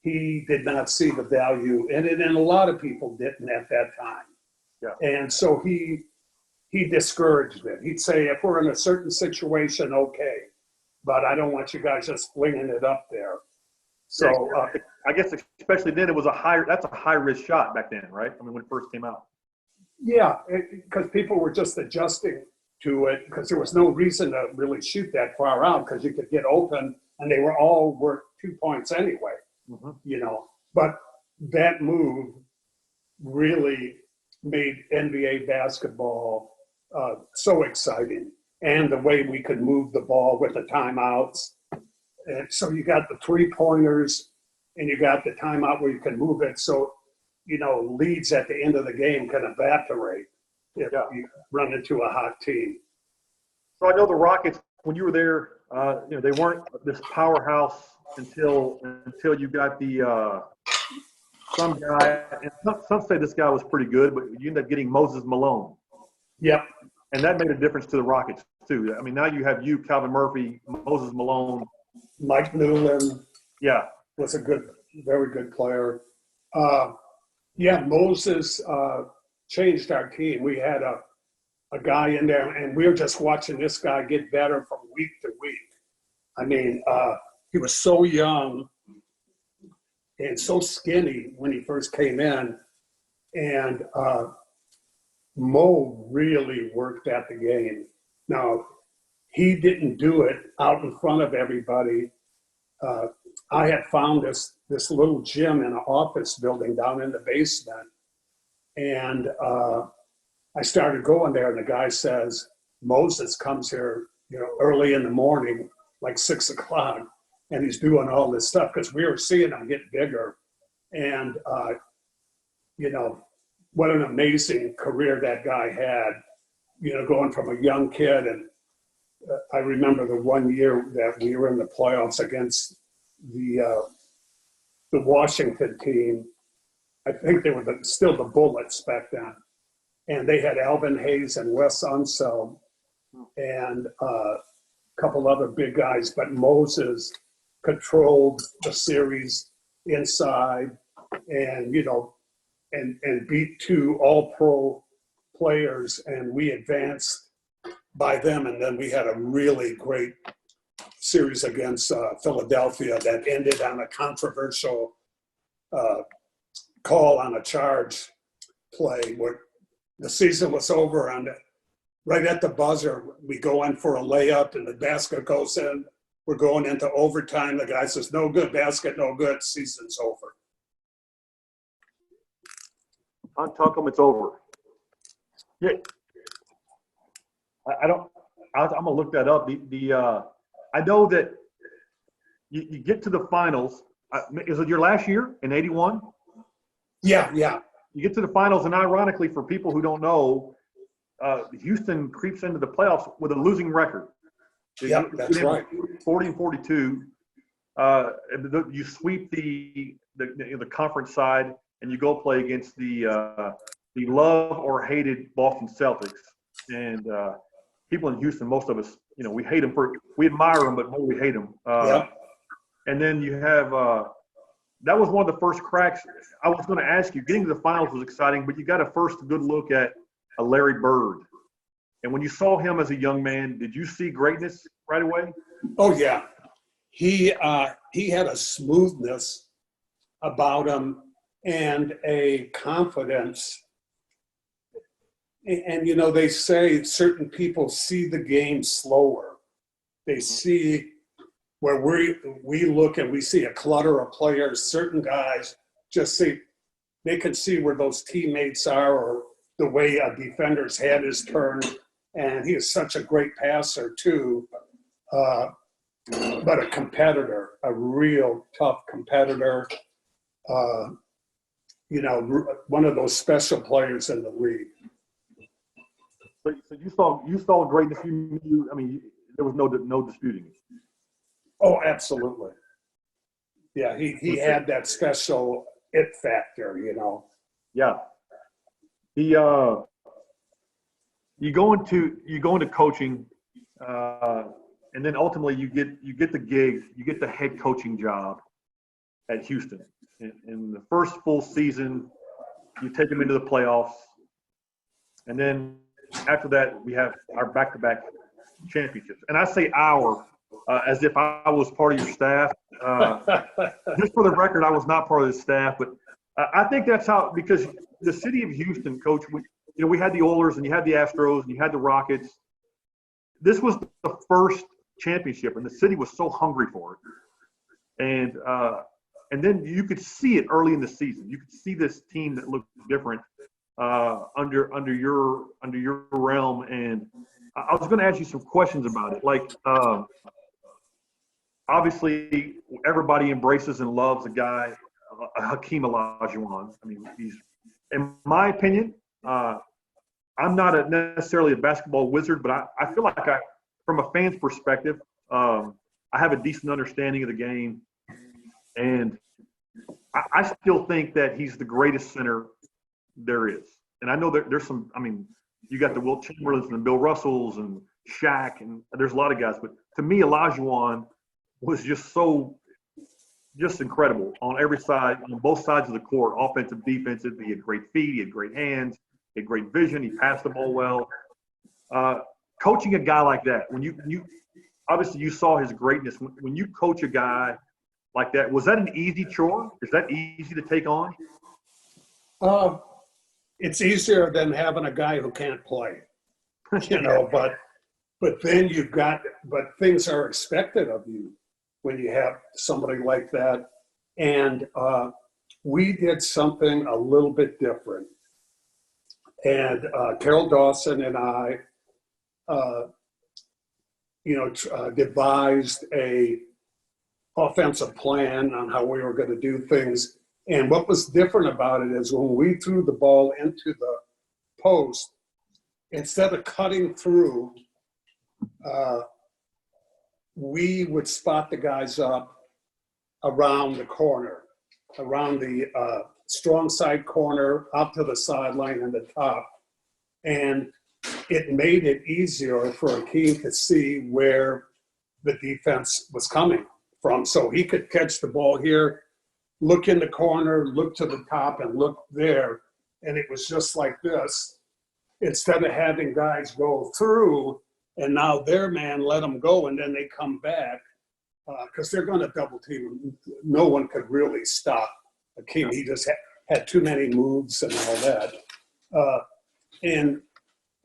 He did not see the value in it, and a lot of people didn't at that time. Yeah. And so he discouraged it. He'd say, if we're in a certain situation, okay, but I don't want you guys just flinging it up there. So I guess especially then that's a high risk shot back then, right? I mean, when it first came out. Yeah, because people were just adjusting to it because there was no reason to really shoot that far out because you could get open and they were all worth 2 points anyway, you know. But that move really made NBA basketball so exciting, and the way we could move the ball with the timeouts. And so you got the 3-pointers and you got the timeout where you can move it. So, you know, leads at the end of the game can evaporate if you run into a hot team. So I know the Rockets, when you were there, you know, they weren't this powerhouse until you got the some guy, and some say this guy was pretty good, but you ended up getting Moses Malone. Yep. And that made a difference to the Rockets too. I mean, now you have Calvin Murphy, Moses Malone. Mike Newland was a very good player. Yeah, Moses changed our team. We had a guy in there, and we were just watching this guy get better from week to week. I mean, he was so young and so skinny when he first came in, and Mo really worked at the game. Now, he didn't do it out in front of everybody. I had found this little gym in an office building down in the basement, and I started going there, and the guy says, Moses comes here, early in the morning, like 6 o'clock, and he's doing all this stuff because we were seeing him get bigger. And, what an amazing career that guy had, going from a young kid. And I remember the one year that we were in the playoffs against the Washington team. I think they were still the Bullets back then. And they had Alvin Hayes and Wes Unseld and a couple other big guys. But Moses controlled the series inside and, and beat 2 all-pro players. And we advanced by them. And then we had a really great series against Philadelphia that ended on a controversial call on a charge play where the season was over, and right at the buzzer, we go in for a layup and the basket goes in. We're going into overtime. The guy says, no good, basket, no good, season's over. Untuck them, it's over. Yeah. I'm going to look that up. I know that you get to the finals. Is it your last year in 81? Yeah. You get to the finals, and ironically, for people who don't know, Houston creeps into the playoffs with a losing record. Yeah, that's right. 40-42. You sweep the conference side, and you go play against the loved or hated Boston Celtics. And people in Houston, most of us, we hate them we admire them, but more we hate them. And then you have that was one of the first cracks. I was going to ask you, getting to the finals was exciting, but you got a first good look at a Larry Bird. And when you saw him as a young man, did you see greatness right away? Oh, yeah. He had a smoothness about him and a confidence. And they say certain people see the game slower. They see where we look and we see a clutter of players. Certain guys just see, they can see where those teammates are or the way a defender's head is turned. And he is such a great passer too, but a competitor, a real tough competitor. One of those special players in the league. So you saw greatness. You knew. I mean, there was no disputing it. Oh, absolutely. Yeah, he had that special it factor. Yeah. You go into coaching, and then ultimately you get the gig, you get the head coaching job at Houston. In the first full season, you take them into the playoffs, and then after that we have our back-to-back championships. And I say our as if I was part of your staff. Just for the record, I was not part of the staff, but I think that's how, because the city of Houston, Coach, we had the Oilers and you had the Astros and you had the Rockets. This was the first championship, and the city was so hungry for it. And then you could see it early in the season. You could see this team that looked different under your realm. And I was going to ask you some questions about it. Like, obviously, everybody embraces and loves a guy, Hakeem Olajuwon. I mean, he's, in my opinion, I'm not necessarily a basketball wizard, but I feel like from a fan's perspective, I have a decent understanding of the game. And I still think that he's the greatest center there is. And I know that there's some, I mean, you got the Wilt Chamberlains and the Bill Russells and Shaq, and there's a lot of guys. But to me, Olajuwon was just so just incredible on every side, on both sides of the court, offensive, defensive. He had great feet, he had great hands, he had great vision, he passed the ball well. Coaching a guy like that, when you obviously you saw his greatness. When you coach a guy like that, was that an easy chore? Is that easy to take on? It's easier than having a guy who can't play, you know, but then but things are expected of you when you have somebody like that. And we did something a little bit different. And Carol Dawson and I, devised a offensive plan on how we were going to do things. And what was different about it is when we threw the ball into the post, instead of cutting through, we would spot the guys up around the corner, around the strong side corner, up to the sideline and the top. And it made it easier for Akeem to see where the defense was coming from. So he could catch the ball here, look in the corner, look to the top, and look there. And it was just like this. Instead of having guys go through and now their man let them go and then they come back, because they're going to double team him. No one could really stop Akeem. He just had too many moves and all that. And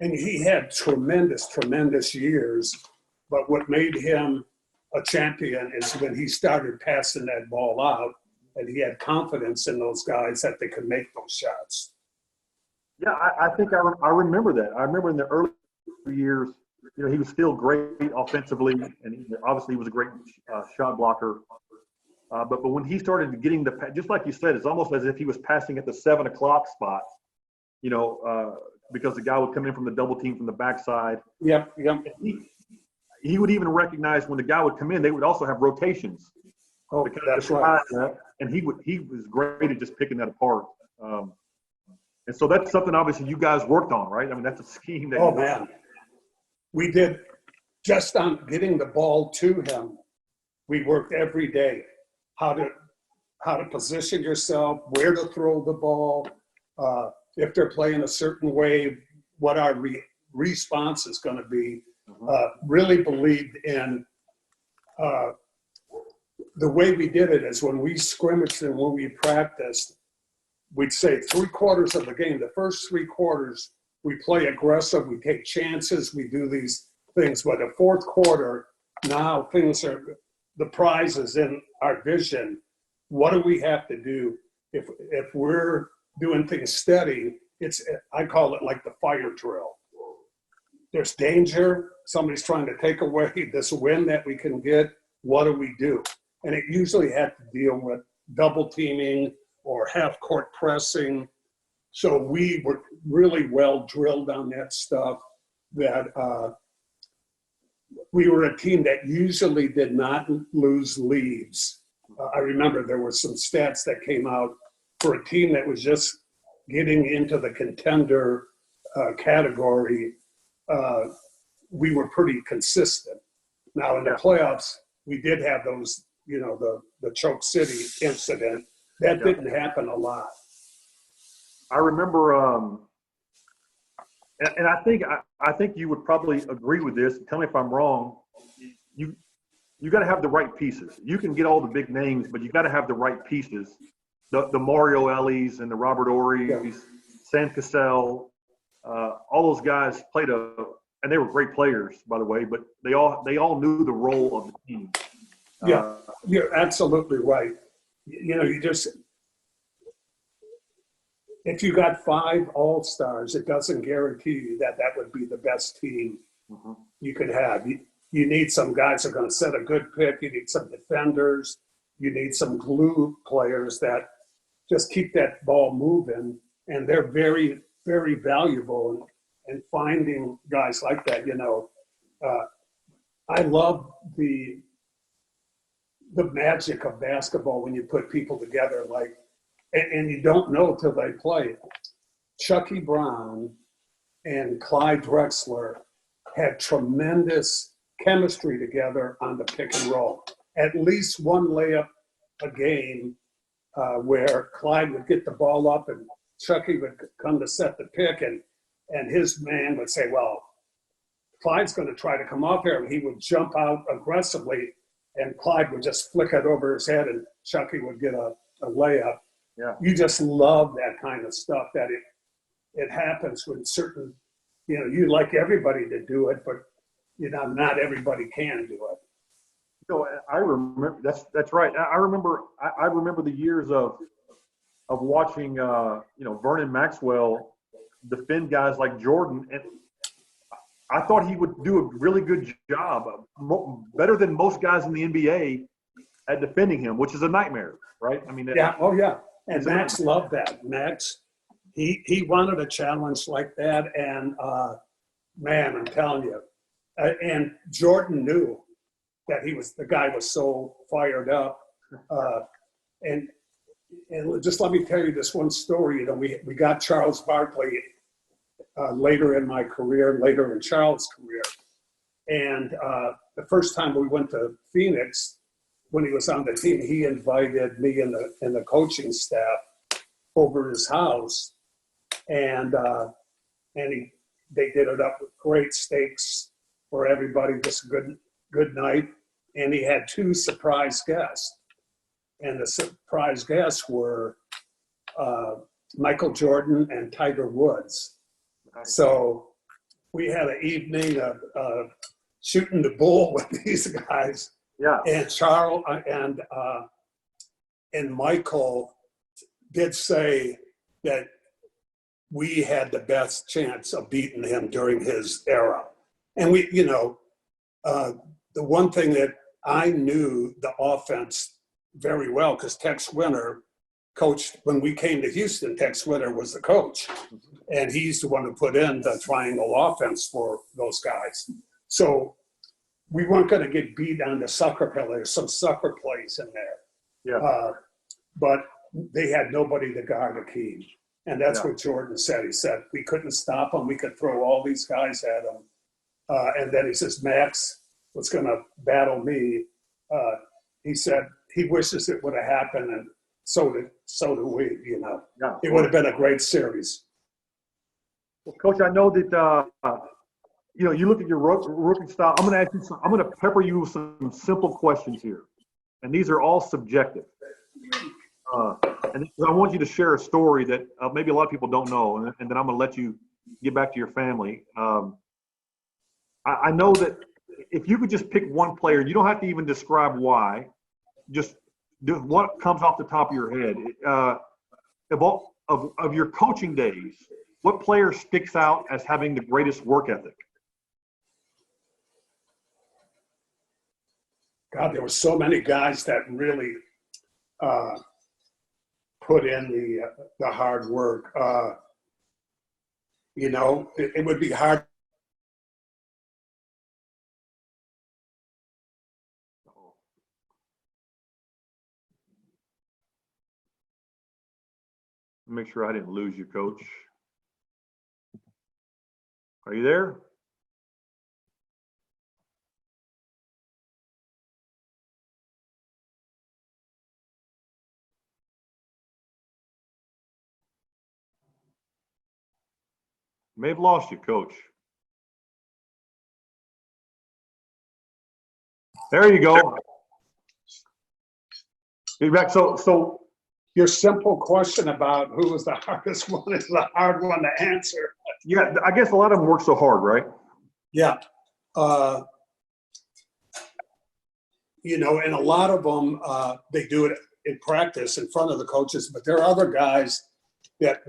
he had tremendous years. But what made him a champion is when he started passing that ball out and he had confidence in those guys that they could make those shots. Yeah, I think I remember that. I remember in the early years, he was still great offensively, and obviously he was a great shot blocker. But when he started getting just like you said, it's almost as if he was passing at the 7 o'clock spot, because the guy would come in from the double team from the backside. Yep. He would even recognize when the guy would come in, they would also have rotations. Oh, that's right. And he was great at just picking that apart. And so that's something obviously you guys worked on, right? I mean, that's a scheme that. Oh man, we did just on getting the ball to him. We worked every day, how to position yourself, where to throw the ball, if they're playing a certain way, what our response is going to be. Really believed in the way we did it is when we scrimmaged and when we practiced, we'd say 3/4 of the game, the first 3 quarters, we play aggressive, we take chances, we do these things. But the fourth quarter, now the prize is in our vision. What do we have to do? If we're doing things steady, I call it like the fire drill. There's danger. Somebody's trying to take away this win that we can get. What do we do? And it usually had to deal with double teaming or half court pressing. So we were really well drilled on that stuff. That we were a team that usually did not lose leads. I remember there were some stats that came out for a team that was just getting into the contender category. We were pretty consistent. Now in the playoffs, we did have those, the Choke City incident. That didn't happen a lot. I remember, and I think you would probably agree with this. Tell me if I'm wrong. You got to have the right pieces. You can get all the big names, but you got to have the right pieces. The Mario Ellies and the Robert Ory's, Sam Cassell, all those guys played and they were great players, by the way. But they all knew the role of the team. Yeah, you're absolutely right. If you got 5 all-stars, it doesn't guarantee you that would be the best team you could have. You need some guys who are going to set a good pick. You need some defenders. You need some glue players that just keep that ball moving. And they're very, very valuable in finding guys like that. I love the magic of basketball when you put people together and you don't know till they play. Chucky Brown and Clyde Drexler had tremendous chemistry together on the pick and roll. At least one layup a game where Clyde would get the ball up and Chucky would come to set the pick, and his man would say, well, Clyde's going to try to come off here, and he would jump out aggressively, and Clyde would just flick it over his head, and Chucky would get a layup. Yeah. You just love that kind of stuff, that it happens when certain, you like everybody to do it, but not everybody can do it. I remember that's right. I remember the years of watching Vernon Maxwell defend guys like Jordan, and I thought he would do a really good job, better than most guys in the NBA at defending him, which is a nightmare, right? I mean, yeah, oh yeah, and Max loved that. Max, he wanted a challenge like that, and man, I'm telling you, and Jordan knew that the guy was so fired up, and just let me tell you this one story. We got Charles Barkley later in my career, later in Charles' career, and the first time we went to Phoenix, when he was on the team, he invited me and the coaching staff over his house, and they did it up with great steaks for everybody, just a good night. And he had 2 surprise guests, and the surprise guests were Michael Jordan and Tiger Woods. So we had an evening of shooting the bull with these guys. Yeah. And Charles and Michael did say that we had the best chance of beating him during his era. And we, the one thing that I knew the offense very well, because Tex Winter coached when we came to Houston. Tex Winter was the coach, and he's the one who put in the triangle offense for those guys. So we weren't going to get beat on the sucker play. There's some sucker plays in there. Yeah. But they had nobody to guard Akeem. And that's what Jordan said. He said, we couldn't stop him. We could throw all these guys at him. And then he says, Max was going to battle me. He said he wishes it would have happened, and so do we, Yeah. It would have been a great series. Well, Coach, I know that you look at your rookie style. I'm going to ask you I'm going to pepper you with some simple questions here, and these are all subjective. And I want you to share a story that maybe a lot of people don't know, and then I'm going to let you get back to your family. I know that if you could just pick one player, you don't have to even describe why, just do what comes off the top of your head. Of your coaching days, what player sticks out as having the greatest work ethic? God, there were so many guys that really put in the hard work. It would be hard. Make sure I didn't lose you, Coach. Are you there? May have lost you, Coach. There you go. Get back. So your simple question about who was the hardest one is the hard one to answer. Yeah, I guess a lot of them work so hard, right? Yeah. And a lot of them, they do it in practice in front of the coaches, but there are other guys that,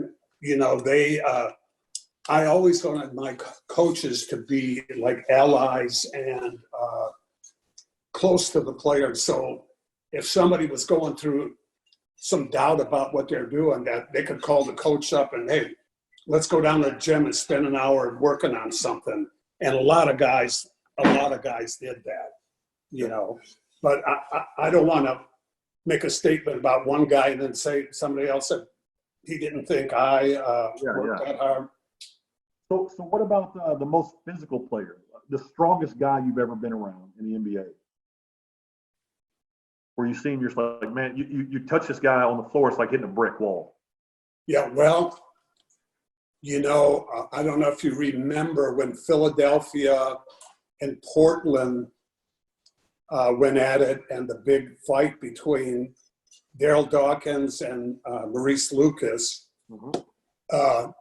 I always wanted my coaches to be like allies and close to the players. So if somebody was going through some doubt about what they're doing, that they could call the coach up and, hey, let's go down to the gym and spend an hour working on something. And a lot of guys did that, But I don't want to make a statement about one guy and then say somebody else said he didn't think I worked that hard. So what about the most physical player, the strongest guy you've ever been around in the NBA? where you see him, you're just like, man, you touch this guy on the floor, it's like hitting a brick wall. Yeah, well, I don't know if you remember when Philadelphia and Portland went at it, and the big fight between Daryl Dawkins and Maurice Lucas. Mm-hmm.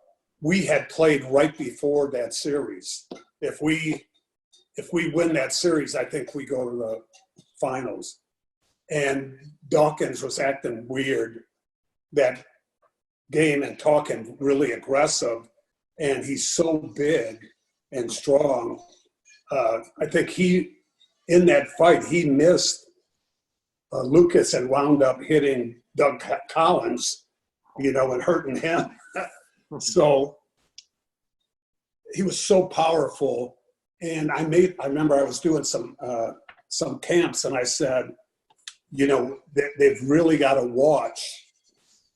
We had played right before that series. If we win that series, I think we go to the finals. And Dawkins was acting weird that game and talking really aggressive. And he's so big and strong. I think in that fight, he missed Lucas and wound up hitting Doug Collins, and hurting him. So he was so powerful. And I remember I was doing some camps, and I said, they've really got to watch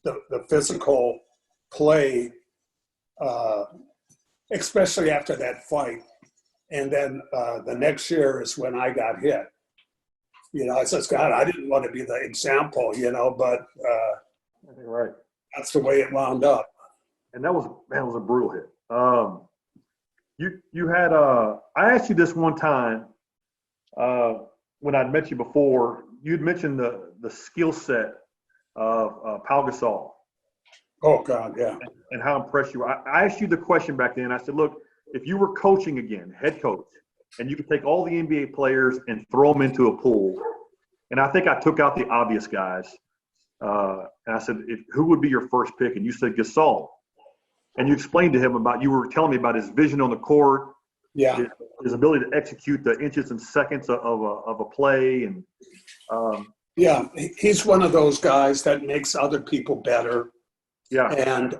the physical play, especially after that fight. And then the next year is when I got hit. I said, God, I didn't want to be the example, but right. That's the way it wound up. And that was a brutal hit. You had I asked you this one time when I'd met you before. You'd mentioned the skill set of Pau Gasol. Oh God, yeah. And how impressed you were. I asked you the question back then. I said, look, if you were coaching again, head coach, and you could take all the NBA players and throw them into a pool, and I think I took out the obvious guys. And I said, who would be your first pick? And you said Gasol. And you explained to him you were telling me about his vision on the court, yeah, his ability to execute the inches and seconds of a play. And yeah, he's one of those guys that makes other people better. Yeah. And,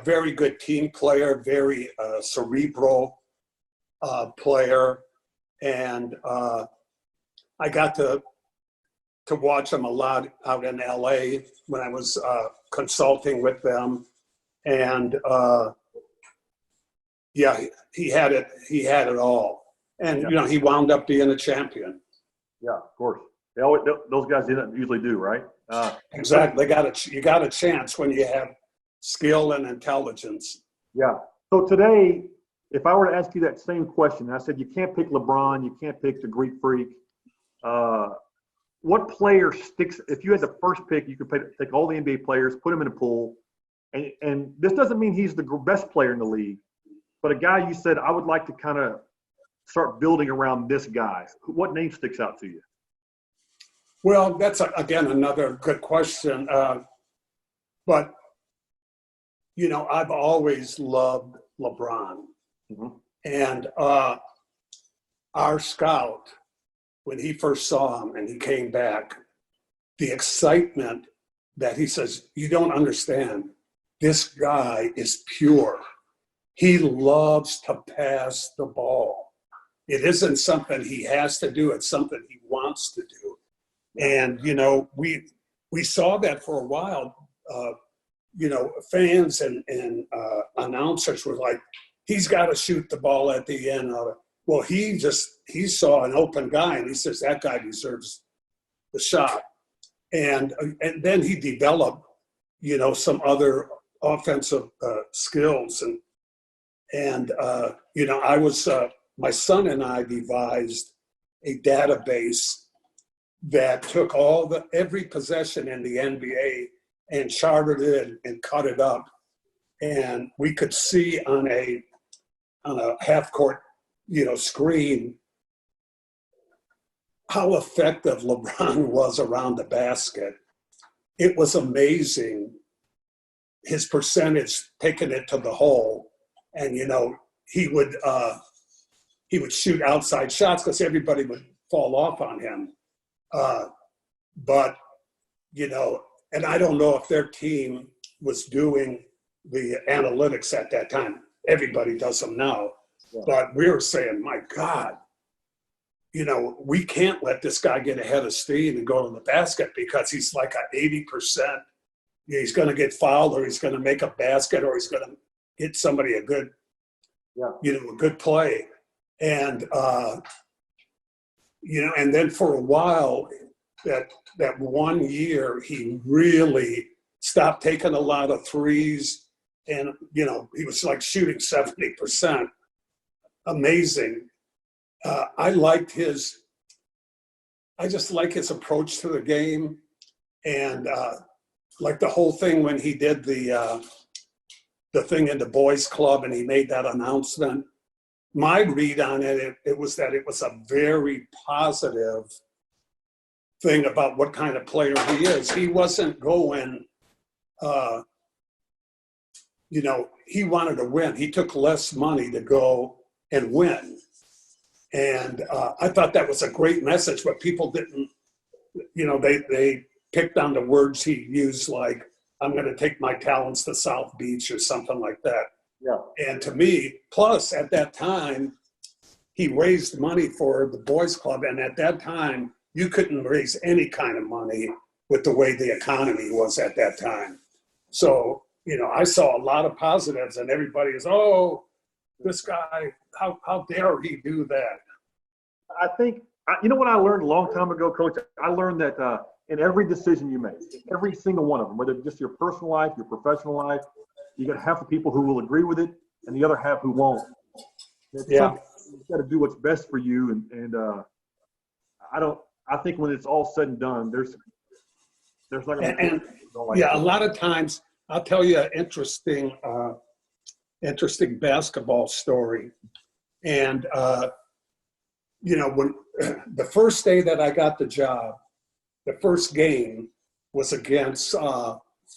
very good team player, very cerebral player. And I got to watch him a lot out in LA when I was consulting with them. And he had it all. And, he wound up being a champion. Yeah, of course. Those guys usually do, right? Exactly. You got a chance when you have skill and intelligence. Yeah. So today, if I were to ask you that same question, I said you can't pick LeBron, you can't pick the Greek Freak. What player sticks? If you had the first pick, you could take all the NBA players, put them in a pool, and this doesn't mean he's the best player in the league, but a guy you said I would like to kind of start building around this guy. What name sticks out to you? Well, that's, again, another good question. But, I've always loved LeBron. Mm-hmm. And our scout, when he first saw him and he came back, the excitement that he says, you don't understand. This guy is pure. He loves to pass the ball. It isn't something he has to do. It's something he wants to do. And, we saw that for a while. Fans and announcers were like, he's got to shoot the ball at the end of it. Well, he saw an open guy, and he says, that guy deserves the shot. And then he developed, some other offensive skills. And I was, my son and I devised a database that took every possession in the NBA and charted it and cut it up. And we could see on a half court, screen how effective LeBron was around the basket. It was amazing, his percentage taking it to the hole. And, he would shoot outside shots because everybody would fall off on him. But, and I don't know if their team was doing the analytics at that time. Everybody does them now. Yeah. But we were saying, my God, we can't let this guy get ahead of steam and go to the basket because he's like at 80%. He's going to get fouled, or he's going to make a basket, or he's going to hit somebody a good play. And, and then for a while, that 1 year he really stopped taking a lot of threes, and he was like shooting 70%. Amazing. I just like his approach to the game, and like the whole thing when he did the thing in the boys club and he made that announcement. My read on it was that it was a very positive thing about what kind of player he is. He wasn't going, he wanted to win. He took less money to go and win. And I thought that was a great message, but people didn't, they picked on the words he used, like, I'm going to take my talents to South Beach or something like that. Yeah. And to me, plus at that time, he raised money for the boys club. And at that time, you couldn't raise any kind of money with the way the economy was at that time. So, I saw a lot of positives, and everybody is, oh, this guy, how dare he do that? I think, what I learned a long time ago, Coach? I learned that in every decision you make, every single one of them, whether just your personal life, your professional life, you got half the people who will agree with it and the other half who won't. Yeah. You got to do what's best for you. And I think when it's all said and done, there's not going to be. A lot of times, I'll tell you an interesting basketball story. And, when the first day that I got the job, the first game was against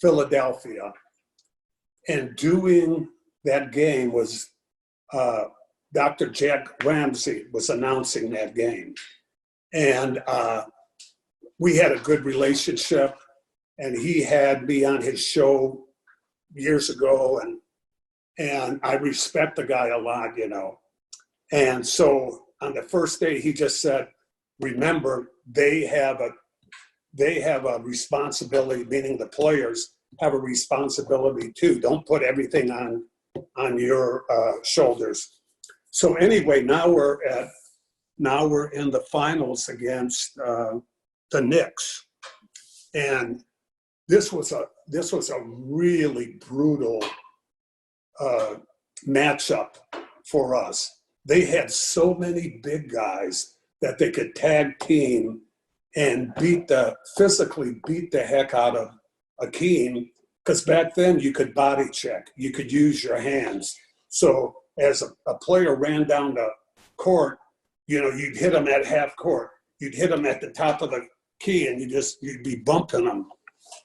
Philadelphia. And doing that game was Dr. Jack Ramsey was announcing that game. And we had a good relationship, and he had me on his show years ago, and I respect the guy a lot, And so on the first day, he just said, remember, they have a responsibility, meaning the players have a responsibility too. Don't put everything on your shoulders. So anyway, now we're in the finals against the Knicks, and this was a really brutal matchup for us. They had so many big guys that they could tag team and physically beat the heck out of Akeem, because back then you could body check, you could use your hands. So as a player ran down the court, you'd hit them at half court, you'd hit them at the top of the key, and you'd be bumping them,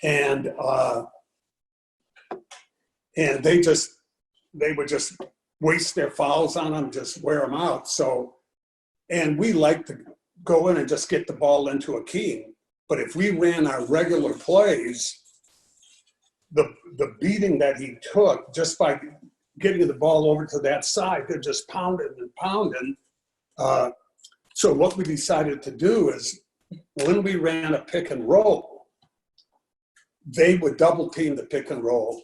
and they would just waste their fouls on them, just wear them out. So, and we like to go in and just get the ball into Akeem. But if we ran our regular plays, the beating that he took just by getting the ball over to that side, they're just pounding and pounding. So what we decided to do is when we ran a pick and roll, they would double team the pick and roll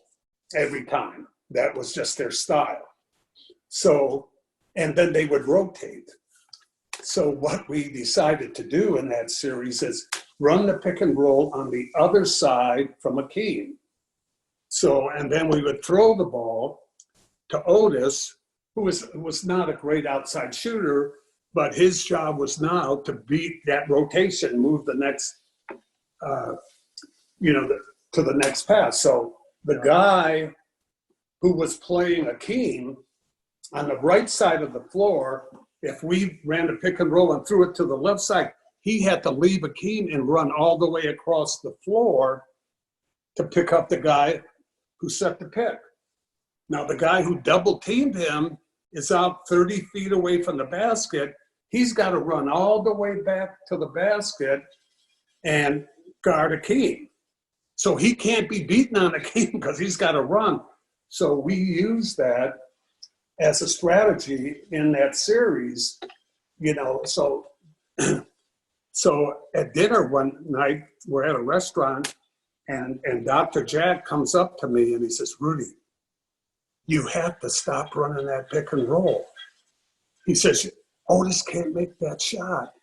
every time. That was just their style. So, and then they would rotate. So what we decided to do in that series is run the pick and roll on the other side from Akeem. So, and then we would throw the ball to Otis, who was not a great outside shooter, but his job was now to beat that rotation, move the next, to the next pass. So the guy who was playing Akeem on the right side of the floor, if we ran a pick and roll and threw it to the left side, he had to leave Akeem and run all the way across the floor to pick up the guy who set the pick. Now, the guy who double teamed him is out 30 feet away from the basket. He's got to run all the way back to the basket and guard Akeem. So he can't be beaten on Akeem because he's got to run. So we use that as a strategy in that series, so at dinner one night, we're at a restaurant, and Dr. Jack comes up to me and he says, Rudy, you have to stop running that pick and roll. He says, Otis can't make that shot.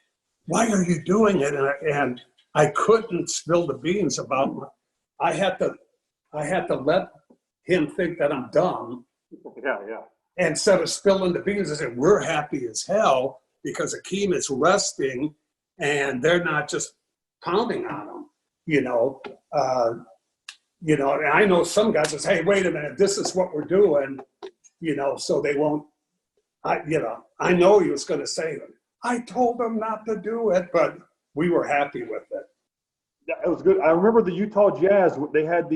Why are you doing it? And I couldn't spill the beans about I had to let him think that I'm dumb. Yeah, yeah. Instead of spilling the beans, I said, we're happy as hell because Akeem is resting and they're not just pounding on him, you know. And I know some guys will say, hey, wait a minute, this is what we're doing, so they won't, I know he was going to say, I told them not to do it, but we were happy with it. Yeah, it was good. I remember the Utah Jazz, they had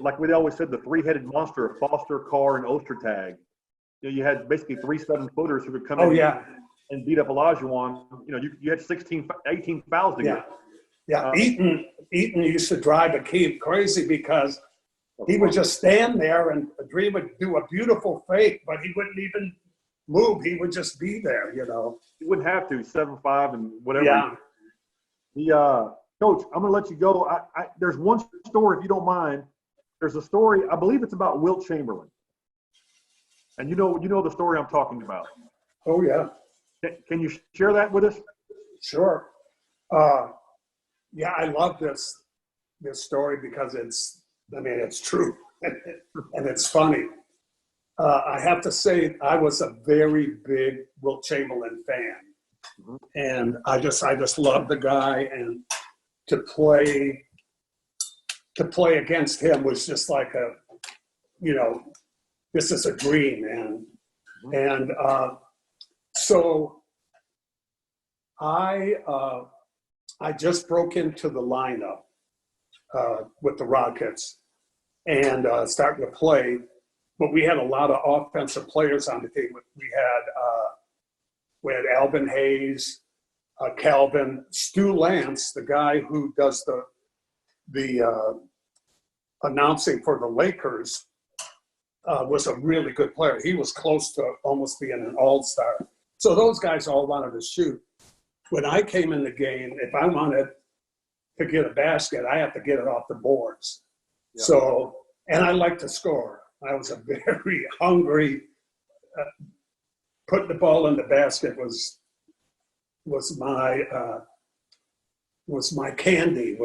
like we always said, the three-headed monster of Foster, Carr, and Ostertag. You had basically 3 7-footers who could come in and beat up Olajuwon. You had 18 fouls to get. Yeah, Eaton used to drive Akeem crazy because he would just stand there and Dream would do a beautiful fake, but he wouldn't even move. He would just be there, He wouldn't have to, 7'5" and whatever. Yeah. Coach, I'm going to let you go. There's one story, if you don't mind. There's a story, I believe it's about Wilt Chamberlain. And you know the story I'm talking about. Oh, yeah. Can you share that with us? Sure. Yeah, I love this story because it's true and it's funny. I have to say I was a very big Wilt Chamberlain fan. Mm-hmm. And I just loved the guy, and to play against him was just like this is a dream, man. Mm-hmm. And so I just broke into the lineup with the Rockets and starting to play, but we had a lot of offensive players on the team. We had Alvin Hayes, Calvin, Stu Lance, the guy who does the announcing for the Lakers, was a really good player. He was close to almost being an all-star. So those guys all wanted to shoot. When I came in the game, if I wanted to get a basket, I have to get it off the boards. Yeah. So, and I like to score. I was a very hungry, putting the ball in the basket was my candy,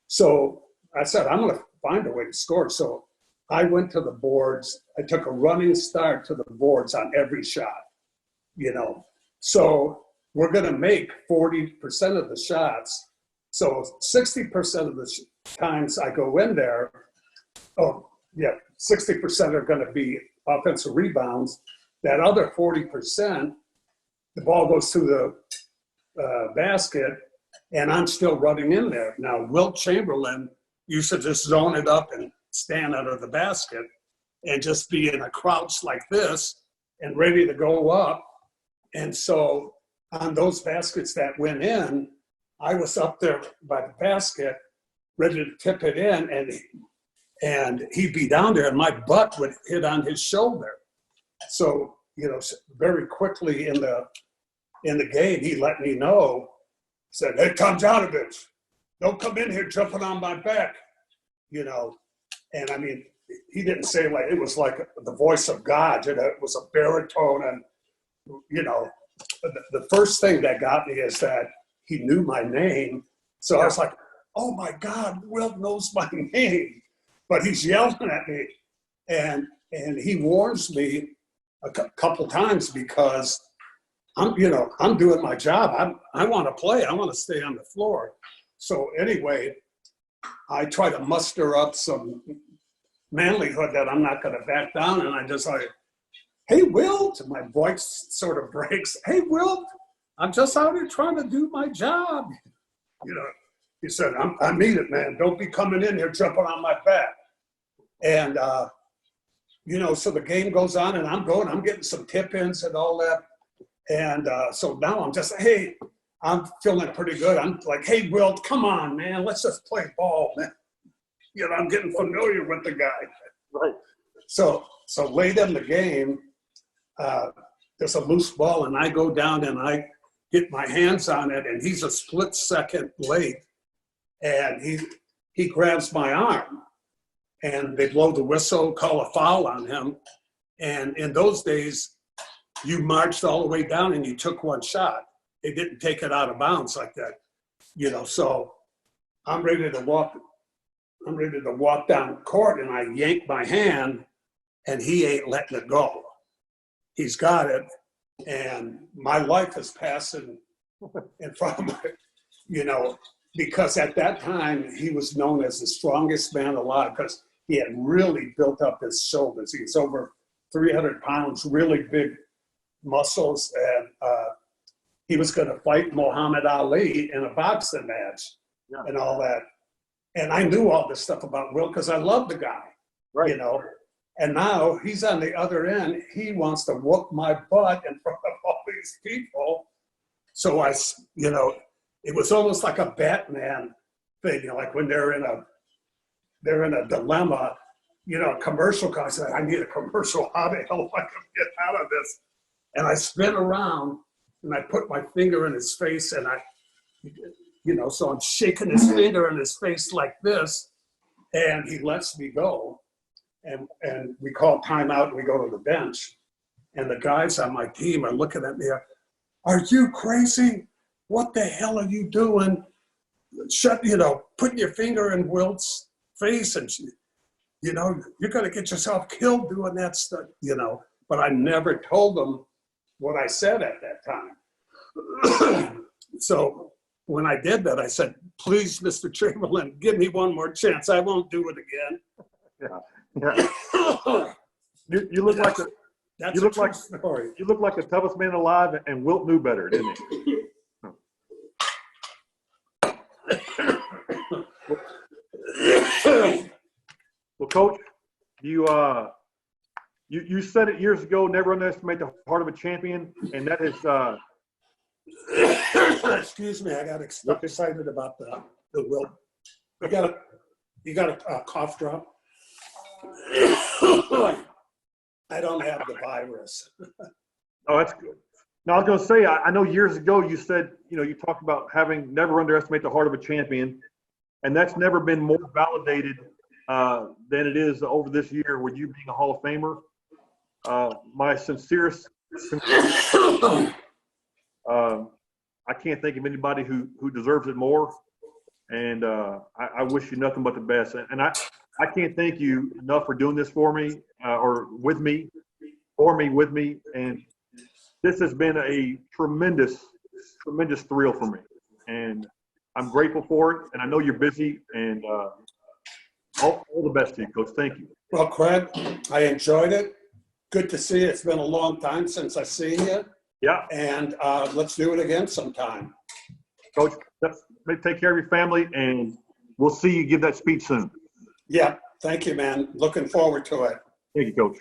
so I said, I'm going to find a way to score. So I went to the boards. I took a running start to the boards on every shot, So we're going to make 40% of the shots. So 60% of the times I go in there, 60% are going to be offensive rebounds. That other 40%, the ball goes through the basket, and I'm still running in there. Now, Wilt Chamberlain used to just zone it up and stand under the basket and just be in a crouch like this and ready to go up. And so on those baskets that went in, I was up there by the basket, ready to tip it in, and he'd be down there, and my butt would hit on his shoulder. So, very quickly in the game, he let me know, said, hey, Tomjanovich, don't come in here jumping on my back, And I mean, he didn't say it was like the voice of God, it was a baritone. And, the first thing that got me is that he knew my name. So I was like, oh my God, Wilt knows my name. But he's yelling at me. And he warns me a couple times because I'm doing my job. I want to play. I want to stay on the floor. So anyway, I try to muster up some manlyhood that I'm not going to back down. And I just like, hey, Wilt, my voice sort of breaks. Hey, Wilt, I'm just out here trying to do my job. He said, I mean it, man. Don't be coming in here jumping on my back. And, so the game goes on and I'm getting some tip-ins and all that. And so now I'm just, hey, I'm feeling pretty good. I'm like, hey, Wilt, come on, man. Let's just play ball, man. I'm getting familiar with the guy. Right. So late in the game, there's a loose ball and I go down and I get my hands on it and he's a split second late and he grabs my arm and they blow the whistle, call a foul on him. And in those days, you marched all the way down and you took one shot. they didn't take it out of bounds like that, you know. So I'm ready to walk down court, and I yank my hand, and he ain't letting it go. He's got it, and my life is passing in front of my, you know, because at that time he was known as the strongest man alive because he had really built up his shoulders. He was over 300 pounds, really big muscles, and he was going to fight Muhammad Ali in a boxing match and all that. And I knew all this stuff about Will because I loved the guy, you know. And now he's on the other end. He wants to whoop my butt in front of all these people. So I, you know, it was almost like a Batman thing, you know, like when they're in a dilemma, you know, a commercial guy said, I need a commercial. How the hell do I get out of this? And I spin around and I put my finger in his face and you know, so I'm shaking his finger in his face like this, and he lets me go. And we call timeout and we go to the bench. And the guys on my team are looking at me, are you crazy? What the hell are you doing? You know, putting your finger in Wilt's face and, you know, you're going to get yourself killed doing that stuff, you know. But I never told them what I said at that time. So when I did that, I said, please, Mr. Chamberlain, give me one more chance. I won't do it again. Yeah. You look like that's a true story. You look like the toughest man alive, and Wilt knew better, didn't he? Well, Coach, you said it years ago. Never underestimate the heart of a champion, and that is. Excuse me, I got excited about the Wilt. You got a cough drop? I don't have the virus. Oh, that's good. Now, I was going to say, I know years ago you said, you know, you talked about having never underestimate the heart of a champion, and that's never been more validated than it is over this year with you being a Hall of Famer. My sincerest I can't think of anybody who deserves it more, and I wish you nothing but the best. And I can't thank you enough for doing this for me, or with me, with me. And this has been a tremendous thrill for me. And I'm grateful for it. And I know you're busy, and all the best to you, Coach. Thank you. Well, Craig, I enjoyed it. Good to see you. It's been a long time since I've seen you. Yeah. And let's do it again sometime. Coach, take care of your family, and we'll see you give that speech soon. Yeah. Thank you, man. Looking forward to it. Thank you, Coach.